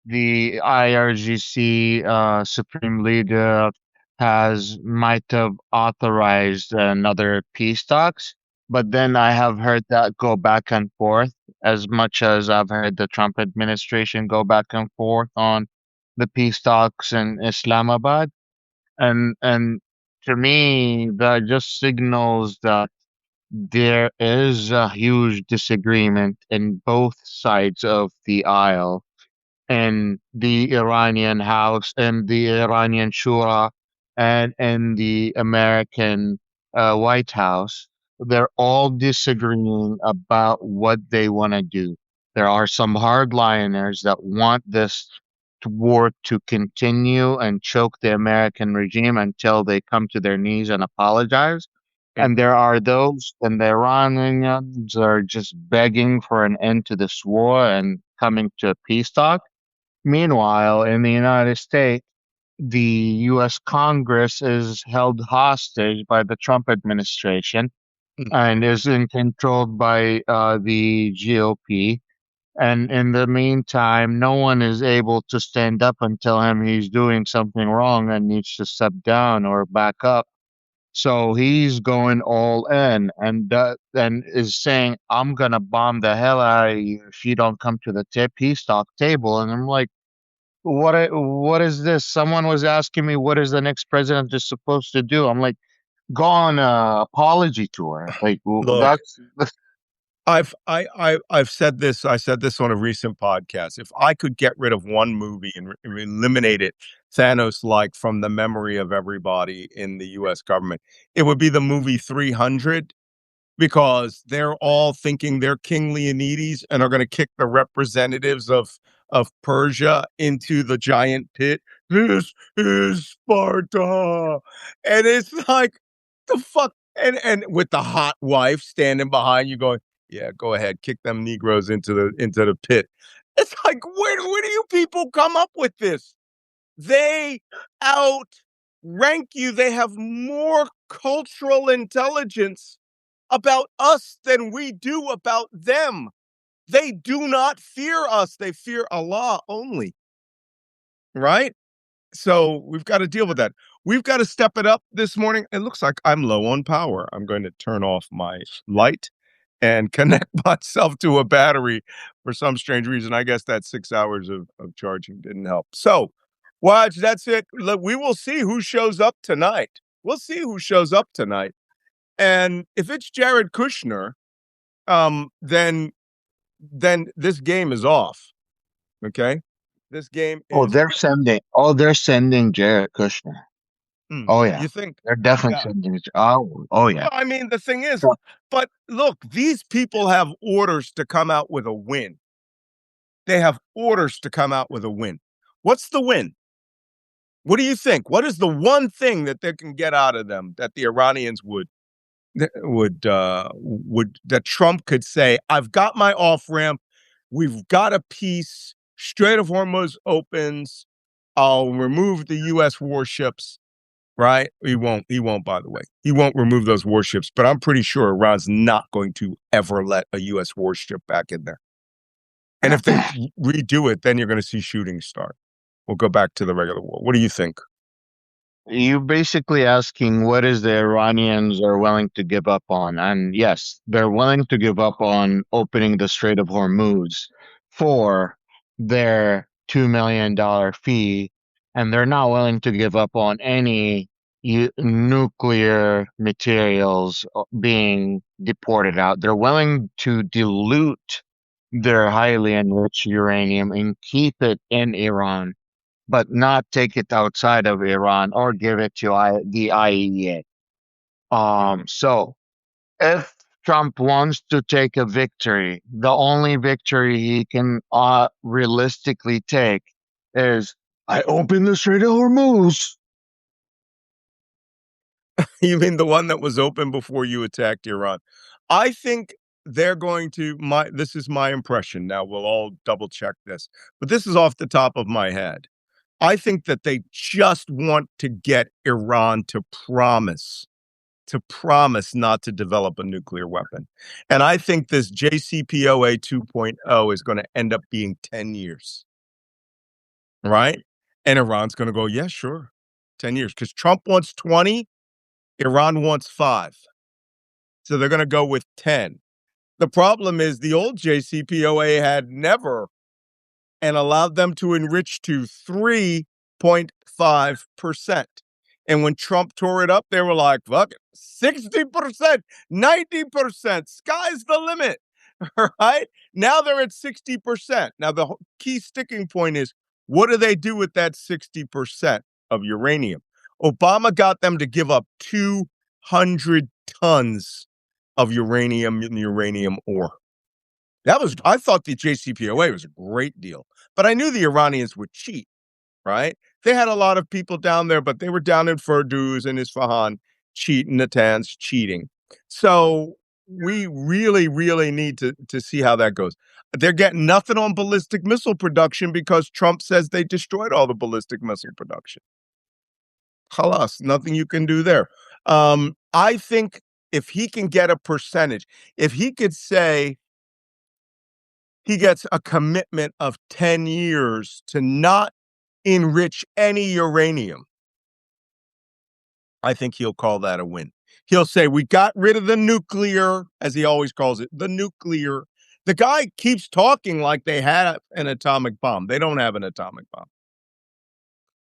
the IRGC Supreme Leader might have authorized another peace talks, but then I have heard that go back and forth as much as I've heard the Trump administration go back and forth on the peace talks in Islamabad. And to me, that just signals that there is a huge disagreement in both sides of the aisle, in the Iranian House and the Iranian Shura and in the American White House. They're all disagreeing about what they want to do. There are some hardliners that want this war to continue and choke the American regime until they come to their knees and apologize. Mm. And there are those, and the Iranians are just begging for an end to this war and coming to a peace talk. Meanwhile, in the United States, the U.S. Congress is held hostage by the Trump administration Mm. and controlled by the GOP. And in the meantime, no one is able to stand up and tell him he's doing something wrong and needs to step down or back up. So he's going all in and is saying, "I'm gonna bomb the hell out of you if you don't come to the peace talk table." And I'm like, what is this? Someone was asking me what is the next president is supposed to do. I'm like, go on a apology tour. Like Look, that's I've said this. I said this on a recent podcast. If I could get rid of one movie and eliminate it, Thanos like from the memory of everybody in the U.S. government, it would be the movie 300. because they're all thinking they're King Leonides and are going to kick the representatives of Persia into the giant pit. This is Sparta, and it's like the fuck, and with the hot wife standing behind you, going, "Yeah, go ahead, kick them Negroes into the pit." It's like, where do you people come up with this? They outrank you. They have more cultural intelligence about us than we do about them. They do not fear us. They fear Allah only. Right? So we've got to deal with that. We've got to step it up this morning. It looks like I'm low on power. I'm going to turn off my light and connect myself to a battery for some strange reason. I guess that 6 hours of charging didn't help. So, watch, that's it. We will see who shows up tonight. We'll see who shows up tonight. And if it's Jared Kushner, then this game is off. Okay? This game Oh, is they're sending Jared Kushner. Oh yeah, you think, they're definitely yeah. sending. Oh yeah. Well, I mean, the thing is, So, but look, these people have orders to come out with a win. They have orders to come out with a win. What's the win? What do you think? What is the one thing that they can get out of them that the Iranians would that Trump could say, "I've got my off ramp. We've got a peace. Strait of Hormuz opens. I'll remove the U.S. warships." Right? He won't. He won't. By the way, he won't remove those warships. But I'm pretty sure Iran's not going to ever let a U.S. warship back in there. And if they redo it, then you're going to see shooting start. We'll go back to the regular war. What do you think? you basically asking what is the Iranians are willing to give up on, and yes, they're willing to give up on opening the Strait of Hormuz for their $2 million fee, and they're not willing to give up on any nuclear materials being deported out. They're willing to dilute their highly enriched uranium and keep it in Iran, but not take it outside of Iran or give it to the IAEA. So if Trump wants to take a victory, the only victory he can realistically take is I open the Strait of Hormuz. You mean the one that was open before you attacked Iran? I think they're going to this is my impression. Now we'll all double check this, but this is off the top of my head. I think that they just want to get Iran to promise not to develop a nuclear weapon. And I think this JCPOA 2.0 is going to end up being 10 years, right? And Iran's going to go, yeah, sure, 10 years. Because Trump wants 20, Iran wants 5. So they're going to go with 10. The problem is the old JCPOA had never and allowed them to enrich to 3.5%. And when Trump tore it up, they were like, fuck it, 60%, 90%, sky's the limit. Right? Now they're at 60%. Now, the key sticking point is what do they do with that 60% of uranium? Obama got them to give up 200 tons of uranium ore. I thought the JCPOA was a great deal, but I knew the Iranians would cheat, right? They had a lot of people down there, but they were down in Firdouz and Isfahan cheating, Natanz cheating. So we really, really need to see how that goes. They're getting nothing on ballistic missile production because Trump says they destroyed all the ballistic missile production. Halas, nothing you can do there. I think if he can get a percentage, if he could say, he gets a commitment of 10 years to not enrich any uranium, I think he'll call that a win. He'll say, we got rid of the nuclear, as he always calls it, the nuclear. The guy keeps talking like they had an atomic bomb. They don't have an atomic bomb,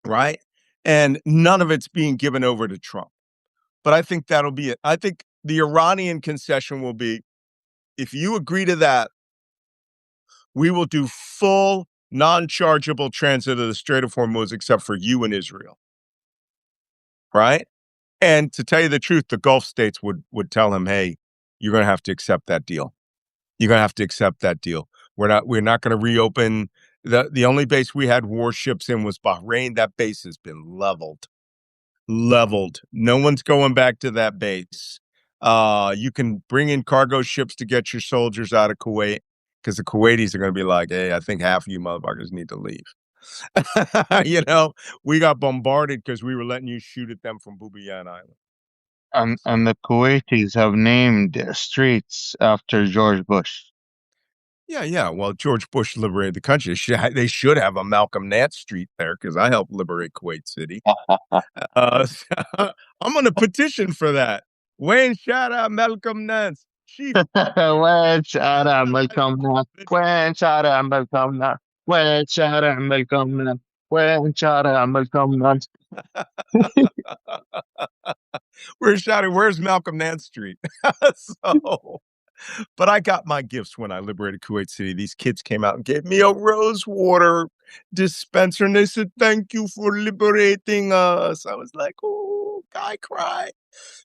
right? And none of it's being given over to Trump. But I think that'll be it. I think the Iranian concession will be, if you agree to that, we will do full non-chargeable transit of the Strait of Hormuz except for you and Israel. Right? And to tell you the truth, the Gulf states would tell him, hey, you're going to have to accept that deal. You're going to have to accept that deal. We're not going to reopen. The only base we had warships in was Bahrain. That base has been leveled. No one's going back to that base. You can bring in cargo ships to get your soldiers out of Kuwait, because the Kuwaitis are going to be like, hey, I think half of you motherfuckers need to leave. We got bombarded because we were letting you shoot at them from Bubiyan Island. And the Kuwaitis have named streets after George Bush. Yeah. Well, George Bush liberated the country. They should have a Malcolm Nance Street there, because I helped liberate Kuwait City. I'm going to petition for that. Wayne, shout out Malcolm Nance. Chief. وين شارع ملكمنا وين شارع ملكمنا وين شارع ملكمنا وين شارع ملكمنا. We're shouting, where's Malcolm Nance Street? But I got my gifts when I liberated Kuwait City. These kids came out and gave me a rose water dispenser, and they said, thank you for liberating us. I was like, oh, I cry.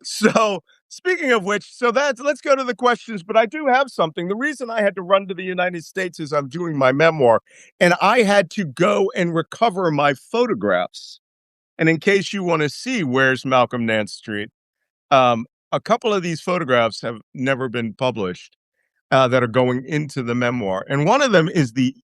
So speaking of which, let's go to the questions, but I do have something. The reason I had to run to the United States is I'm doing my memoir, and I had to go and recover my photographs. And in case you want to see where's Malcolm Nance Street, a couple of these photographs have never been published, that are going into the memoir, and one of them is the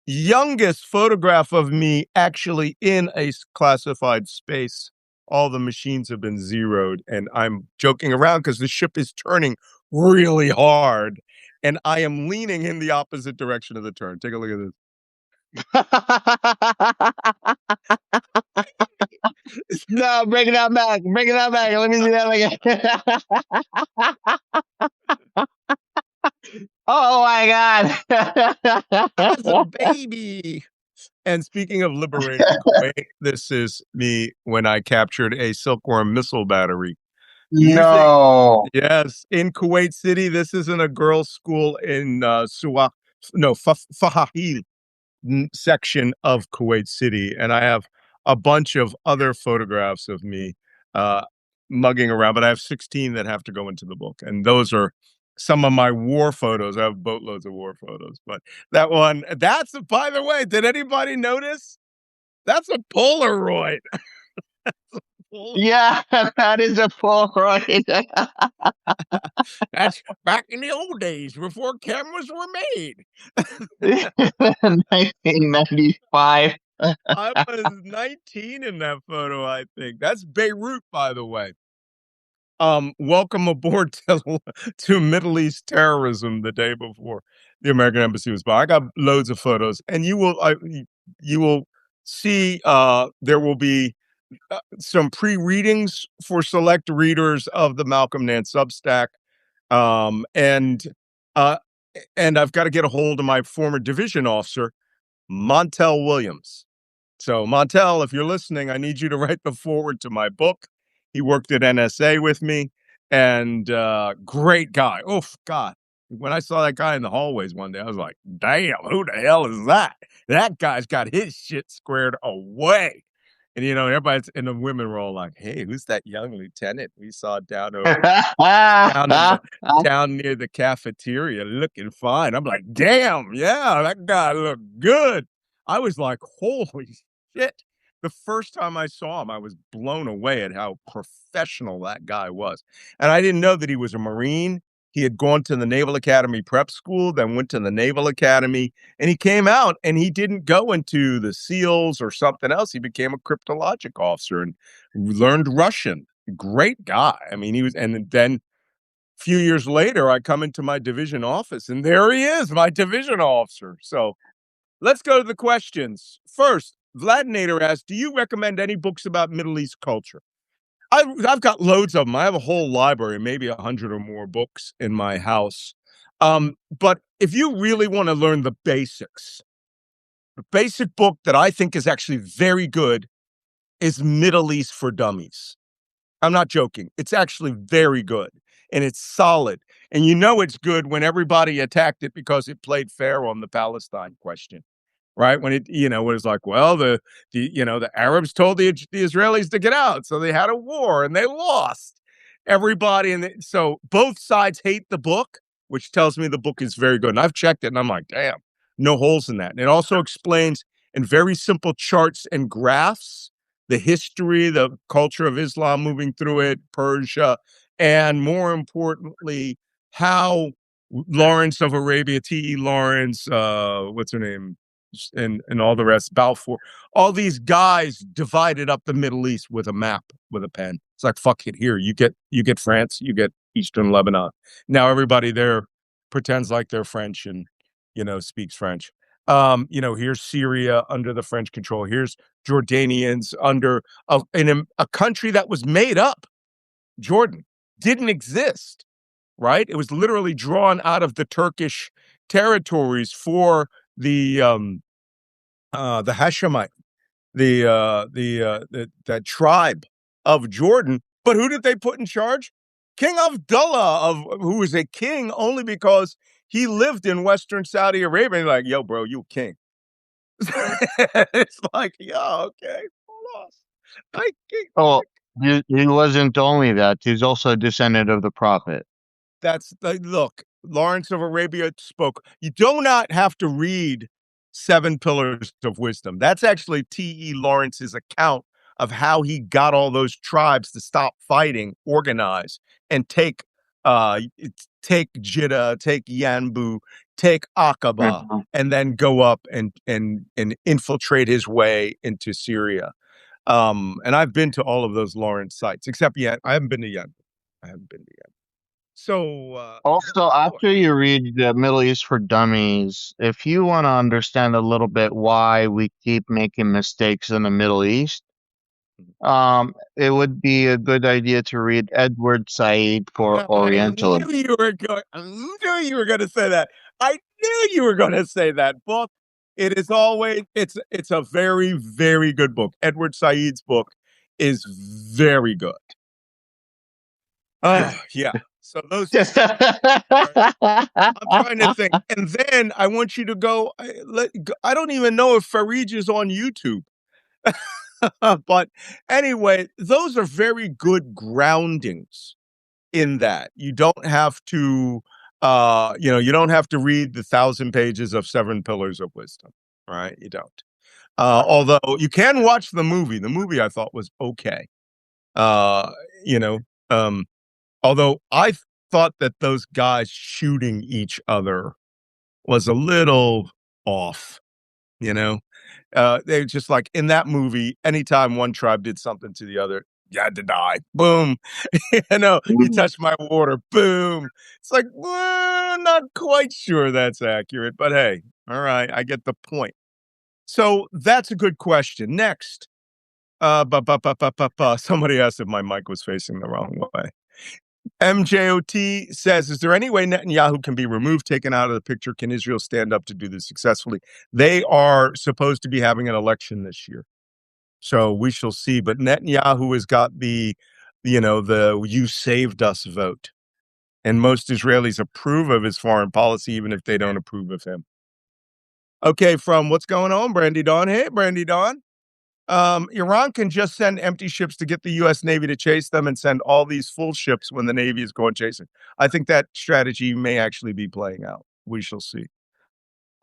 youngest photograph of me actually in a classified space. All the machines have been zeroed, and I'm joking around because the ship is turning really hard, and I am leaning in the opposite direction of the turn. Take a look at this. No, bring it out back. Bring it out back. Let me see that again. Oh my God. That's a baby. And speaking of liberating Kuwait, this is me when I captured a Silkworm missile battery. Yes, in Kuwait City. This isn't a girls' school in Fahahil section of Kuwait City, and I have a bunch of other photographs of me mugging around, but I have 16 that have to go into the book, and those are some of my war photos. I have boatloads of war photos, but that's, by the way, did anybody notice? That's a Polaroid. Yeah, that is a Polaroid. That's back in the old days before cameras were made. 1995. I was 19 in that photo, I think. That's Beirut, by the way. Welcome aboard to Middle East terrorism the day before the American embassy was by. I got loads of photos, and you will see there will be some pre-readings for select readers of the Malcolm Nance Substack, and I've got to get a hold of my former division officer, Montel Williams. So, Montel, if you're listening, I need you to write the foreword to my book. He worked at NSA with me, and great guy. Oof, God. When I saw that guy in the hallways one day, I was like, damn, who the hell is that? That guy's got his shit squared away. And, everybody's, and the women were all like, hey, who's that young lieutenant we saw down near the cafeteria looking fine? I'm like, damn, yeah, that guy looked good. I was like, holy shit. The first time I saw him, I was blown away at how professional that guy was. And I didn't know that he was a Marine. He had gone to the Naval Academy prep school, then went to the Naval Academy, and he came out and he didn't go into the SEALs or something else. He became a cryptologic officer and learned Russian. Great guy. I mean, and then a few years later, I come into my division office and there he is, my division officer. So let's go to the questions. First, Vladinator asks, do you recommend any books about Middle East culture? I've got loads of them. I have a whole library, maybe 100 or more books in my house. But if you really want to learn the basics, the basic book that I think is actually very good is Middle East for Dummies. I'm not joking. It's actually very good, and it's solid. And it's good when everybody attacked it because it played fair on the Palestine question. Right, when it was like, well, the Arabs told the Israelis to get out, so they had a war and they lost, Everybody, so both sides hate the book, which tells me the book is very good. And I've checked it, and I'm like, damn, no holes in that. And it also explains in very simple charts and graphs the history, the culture of Islam moving through it, Persia, and more importantly, how Lawrence of Arabia, T.E. Lawrence, what's her name, and all the rest, Balfour, all these guys divided up the Middle East with a map, with a pen. It's like, fuck it, here, you get France, you get Eastern Lebanon. Now everybody there pretends like they're French and, speaks French. Here's Syria under the French control. Here's Jordanians under in a country that was made up. Jordan didn't exist, right? It was literally drawn out of the Turkish territories for the Hashemite, that tribe of Jordan. But who did they put in charge? King Abdullah, who was a king only because he lived in Western Saudi Arabia. And like, yo, bro, you king. It's like, yo, okay, hold on. Oh, he wasn't only that; he's also a descendant of the prophet. That's look. Lawrence of Arabia spoke. You do not have to read Seven Pillars of Wisdom. That's actually T.E. Lawrence's account of how he got all those tribes to stop fighting, organize, and take Jeddah, take Yanbu, take Aqaba, Mhm. and then go up and infiltrate his way into Syria. And I've been to all of those Lawrence sites, except yet I haven't been to Yanbu. I haven't been to Yanbu. So Also, after you read the Middle East for Dummies, if you want to understand a little bit why we keep making mistakes in the Middle East, it would be a good idea to read Edward Said for I Orientalism. knew you were going. I knew you were going to say that. I knew you were going to say that book. It is always it's a very very good book. Edward Said's book is very good. Oh yeah. So those. I'm trying to think, and then I want you to go. I don't even know if Faridge is on YouTube. But anyway, those are very good groundings in that. You don't have to you don't have to read the 1,000 pages of Seven Pillars of Wisdom, right? You don't. Although you can watch the movie. The movie I thought was okay. Uh, you know, um, although I thought that those guys shooting each other was a little off, you know. They just like in that movie, anytime one tribe did something to the other, you had to die. Boom. You touch my water. Boom. It's like, well, not quite sure that's accurate, but hey, all right, I get the point. So that's a good question. Next, somebody asked if my mic was facing the wrong way. MJOT says, is there any way Netanyahu can be removed, taken out of the picture? Can Israel stand up to do this successfully? They are supposed to be having an election this year. So we shall see. But Netanyahu has got the you saved us vote. And most Israelis approve of his foreign policy, even if they don't approve of him. Okay, from what's going on, Brandy Dawn? Hey, Brandy Dawn. Iran can just send empty ships to get the U.S. Navy to chase them and send all these full ships when the Navy is going chasing. I think that strategy may actually be playing out. We shall see.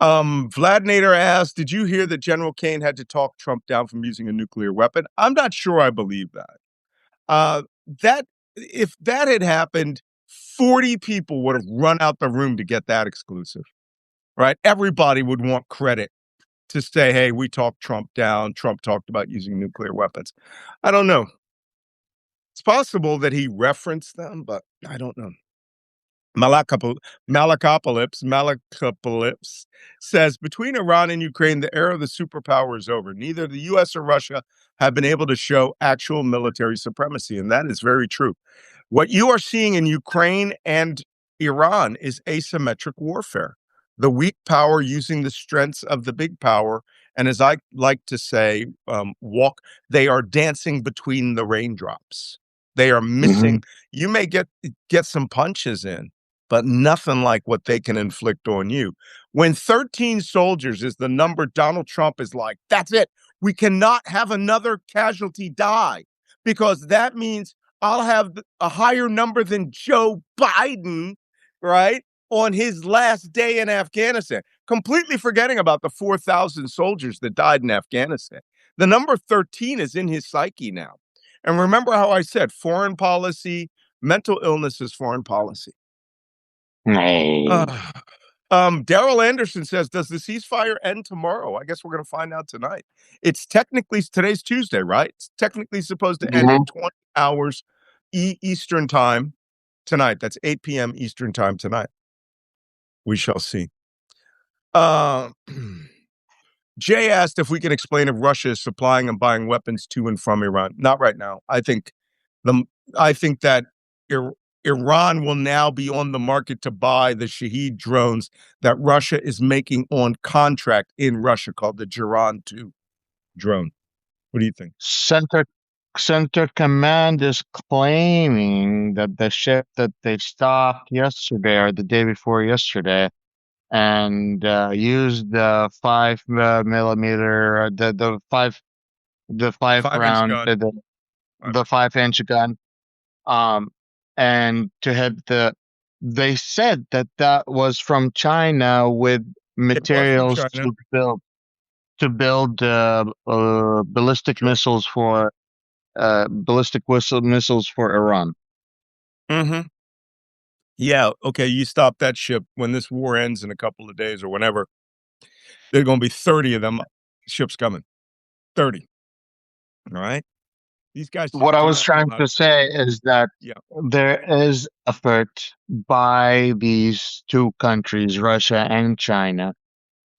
Vlad Nader asked, did you hear that General Kane had to talk Trump down from using a nuclear weapon? I'm not sure I believe that. That if that had happened, 40 people would have run out the room to get that exclusive, right? Everybody would want credit to say, hey, we talked Trump down. Trump talked about using nuclear weapons. I don't know. It's possible that he referenced them, but I don't know. Malakopolis says, between Iran and Ukraine, the era of the superpower is over. Neither the U.S. or Russia have been able to show actual military supremacy, and that is very true. What you are seeing in Ukraine and Iran is asymmetric warfare. The weak power using the strengths of the big power, and as I like to say, they are dancing between the raindrops. They are missing. You may get some punches in, but nothing like what they can inflict on you. When 13 soldiers is the number, Donald Trump is like, that's it. We cannot have another casualty die, because that means I'll have a higher number than Joe Biden, right, on his last day in Afghanistan, completely forgetting about the 4,000 soldiers that died in Afghanistan. The number 13 is in his psyche now. And remember how I said foreign policy, mental illness is foreign policy. Hey. Daryl Anderson says, does the ceasefire end tomorrow? I guess we're going to find out tonight. It's technically, today's Tuesday, right? It's technically supposed to end Mhm. at 20 hours Eastern time tonight. That's 8 p.m. Eastern time tonight. We shall see. Uh, Jay asked if we can explain if Russia is supplying and buying weapons to and from Iran. Not right now. The I think that Iran will now be on the market to buy the Shahed drones that Russia is making on contract in Russia called the Jiran 2 drone. What do you think? Center Command is claiming that the ship that they stopped yesterday or the day before yesterday and used the 5 millimeter the five 5-inch round gun. the 5 inch gun and to hit they said that that was from China with It was from materials China. to build ballistic Sure. missiles for missiles for Iran. Mm-hmm. Yeah. Okay. You stop that ship when this war ends in a couple of days or whenever. There's going to be 30 of them ships coming. 30. All right. These guys What just I do was not know trying how to to. say is that Yeah. there is effort by these two countries, Russia and China,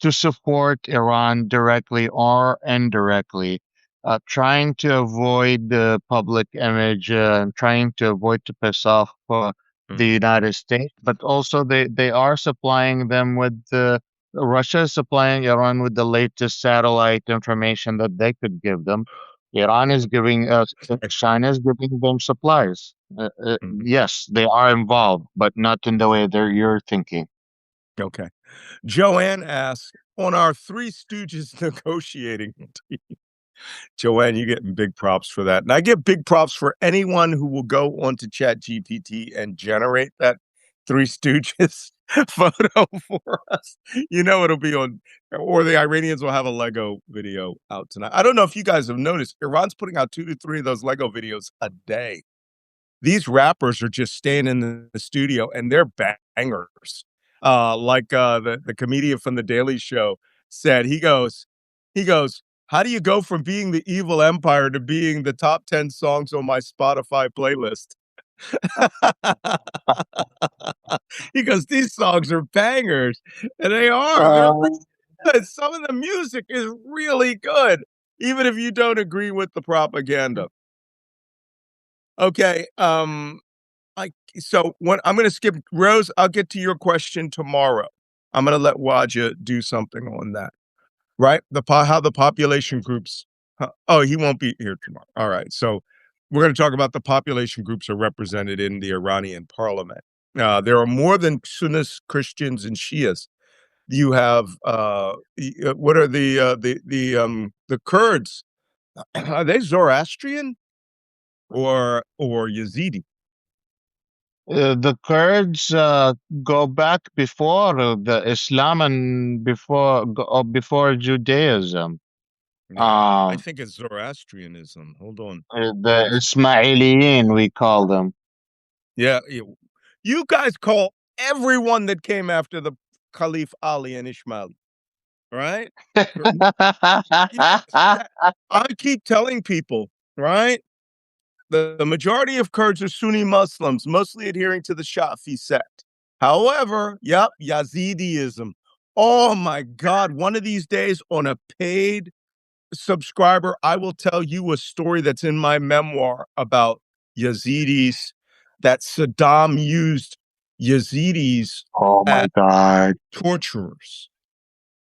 to support Iran directly or indirectly, trying to avoid the public image, trying to avoid to piss off the Mm-hmm. United States, but also they are supplying them with Russia is supplying Iran with the latest satellite information that they could give them. Iran is giving China is giving them supplies. Mm-hmm. Yes, they are involved, but not in the way you're thinking. Okay. Joanne asks, on our Three Stooges negotiating team. Joanne, you getting big props for that. And I give big props for anyone who will go onto Chat GPT and generate that Three Stooges photo for us. You know it'll be on, or the Iranians will have a Lego video out tonight. I don't know if you guys have noticed, Iran's putting out 2 to 3 of those Lego videos a day. These rappers are just staying in the studio and they're bangers. The comedian from the Daily Show said, he goes, how do you go from being the evil empire to being the top 10 songs on my Spotify playlist? He goes, these songs are bangers. And they are. They're Uh, good. Some of the music is really good, even if you don't agree with the propaganda. Okay. So when I'm going to skip Rose, I'll get to your question tomorrow. I'm going to let Wajeeh do something on that. Right? How the population groups. Oh, he won't be here tomorrow. All right. So we're going to talk about the population groups are represented in the Iranian parliament. There are more than Sunnis, Christians, and Shias. You have what are the Kurds? Are they Zoroastrian or Yazidi? the Kurds go back before the Islam and before Judaism. Yeah, I Um, think it's Zoroastrianism. Hold on. the Ismailiyin, we call them. Yeah, you guys call everyone that came after the Caliph Ali and Ishmael, right? Yes, I keep telling people, right? The majority of Kurds are Sunni Muslims, mostly adhering to the Shafi sect. However, yep, Yazidism. Oh my God, one of these days on a paid subscriber, I will tell you a story that's in my memoir about Yazidis, that Saddam used Yazidis Oh my as God. torturers.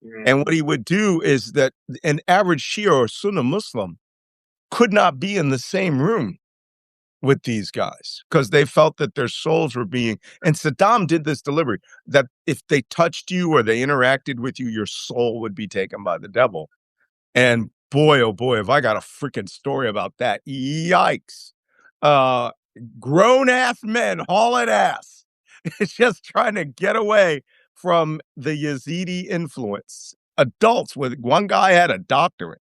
Mm. And what he would do is that an average Shia or Sunni Muslim could not be in the same room with these guys because they felt that their souls were being, and Saddam did this deliberately, that if they touched you or they interacted with you, your soul would be taken by the devil. And boy, oh boy, have I got a freaking story about that. Yikes. Uh, grown-ass men hauling ass. It's just trying to get away from the Yazidi influence. Adults with one guy had a doctorate.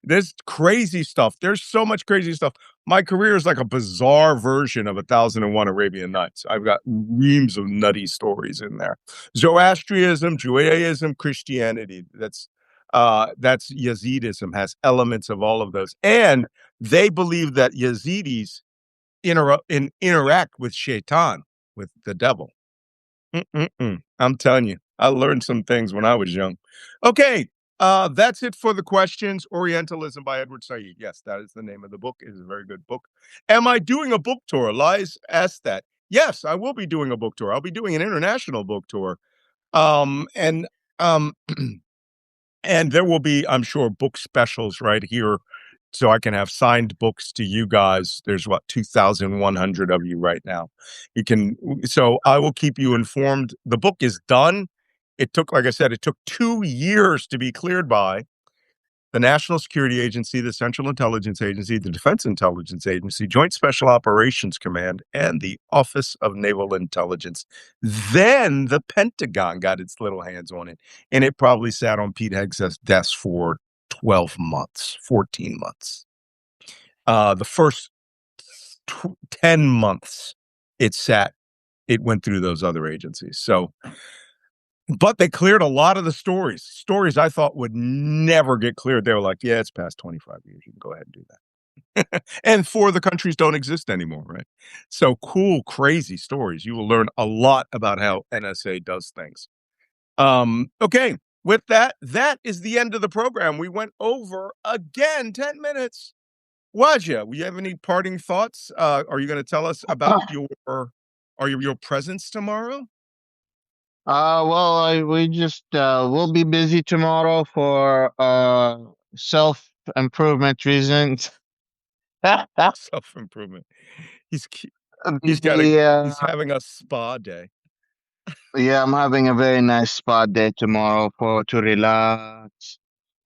There's crazy stuff. There's so much crazy stuff. My career is like a bizarre version of 1001 Arabian Nights. I've got reams of nutty stories in there. Zoroastrianism, Judaism, Christianity. That's Yazidism has elements of all of those. And they believe that Yazidis interact with Shaitan, with the devil. I'm telling you, I learned some things when I was young. Okay, that's it for the questions. Orientalism by Edward Said. Yes, that is the name of the book. It is a very good book. Am I doing a book tour? Lies asked that. Yes, I will be doing a book tour. I'll be doing an international book tour. And and there will be, I'm sure, book specials right here so I can have signed books to you guys. There's what, 2,100 of you right now. So I will keep you informed. The book is done. It took, like I said, it took 2 years to be cleared by the National Security Agency, the Central Intelligence Agency, the Defense Intelligence Agency, Joint Special Operations Command, and the Office of Naval Intelligence. Then the Pentagon got its little hands on it, and it probably sat on Pete Hegseth's desk for 12 months, 14 months. The first 10 months it went through those other agencies. So, but they cleared a lot of the stories I thought would never get cleared. They were like, yeah, it's past 25 years. You can go ahead and do that. And 4 of the countries don't exist anymore, right? So cool, crazy stories. You will learn a lot about how NSA does things. Okay, with that is the end of the program. We went over again 10 minutes. Wajeeh, you have any parting thoughts? Are you going to tell us about your presence tomorrow? Well, we just we'll be busy tomorrow for self improvement reasons. Self-improvement. He's the he's having a spa day. Yeah, I'm having a very nice spa day tomorrow for to relax.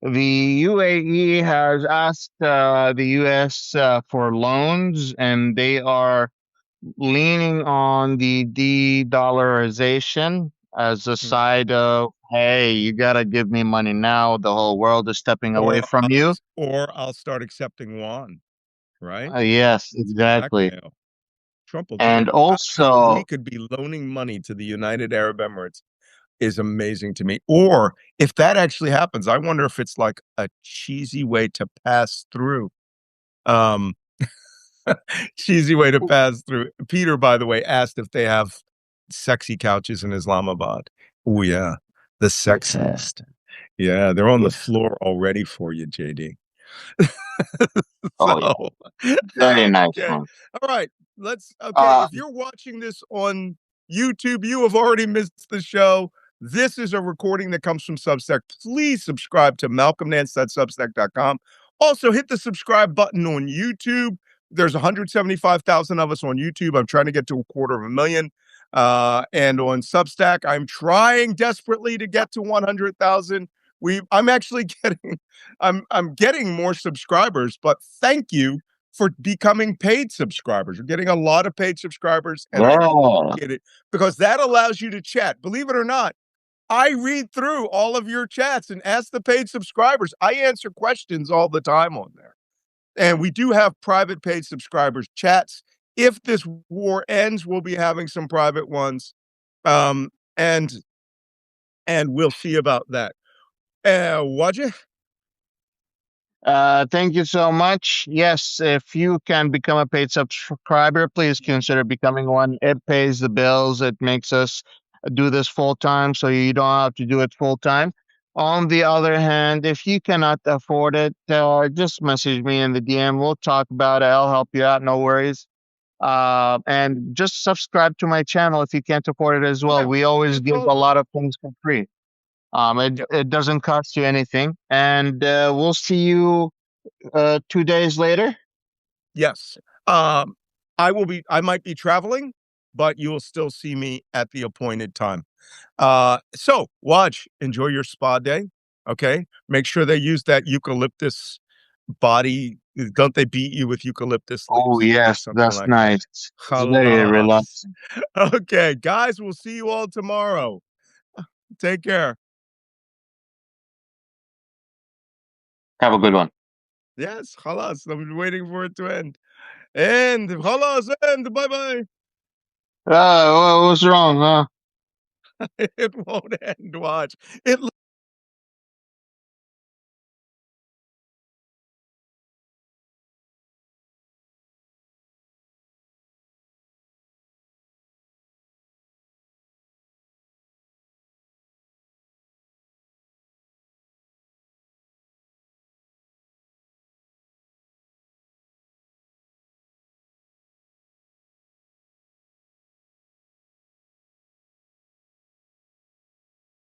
The UAE has asked the US for loans, and they are leaning on the de-dollarization as a Hmm. side of, hey, you gotta give me money now. The whole world is stepping away Or from you. I'll start accepting yuan, right? Yes, It's exactly. blackmail. Trump will do it. And How we also, could be loaning money to the United Arab Emirates is amazing to me. Or if that actually happens, I wonder if it's like a cheesy way to pass through. Um, cheesy way to pass through. Peter, by the way, asked if they have sexy couches in Islamabad. Oh yeah, the sexiest. Yeah, they're on the floor already for you, JD. oh yeah, So, very nice okay. one. All right. Okay. Uh, If you're watching this on YouTube, you have already missed the show. This is a recording that comes from Substack. Please subscribe to malcolmnance.substack.com. Also, hit the subscribe button on YouTube. There's 175,000 of us on YouTube. I'm trying to get to 250,000. And on Substack, I'm trying desperately to get to 100,000. I'm actually getting I'm getting more subscribers, but thank you for becoming paid subscribers. We're getting a lot of paid subscribers, and I yeah. appreciate it because that allows you to chat. Believe it or not, I read through all of your chats and ask the paid subscribers. I answer questions all the time on there. And we do have private paid subscribers chats. If this war ends, we'll be having some private ones. Um, and we'll see about that. Wajeeh? Thank you so much. Yes, if you can become a paid subscriber, please consider becoming one. It pays the bills. It makes us do this full time, so you don't have to do it full time. On the other hand, if you cannot afford it, just message me in the DM. We'll talk about it. I'll help you out. No worries. And just subscribe to my channel if you can't afford it as well. Yeah. We always give Well, a lot of things for free. yep. It doesn't cost you anything, and we'll see you 2 days later. Yes. I might be traveling, but you will still see me at the appointed time. So watch, enjoy your spa day. Okay. Make sure they use that eucalyptus body Don't they beat you with eucalyptus Oh, leaves or yes, something that's like that? nice. It's very Halas. relaxing. Okay, guys, we'll see you all tomorrow. Take care. Have a good one. Yes, halas. I'm waiting for it to end. And halas, and bye-bye. What's wrong, huh? It won't end. Watch. It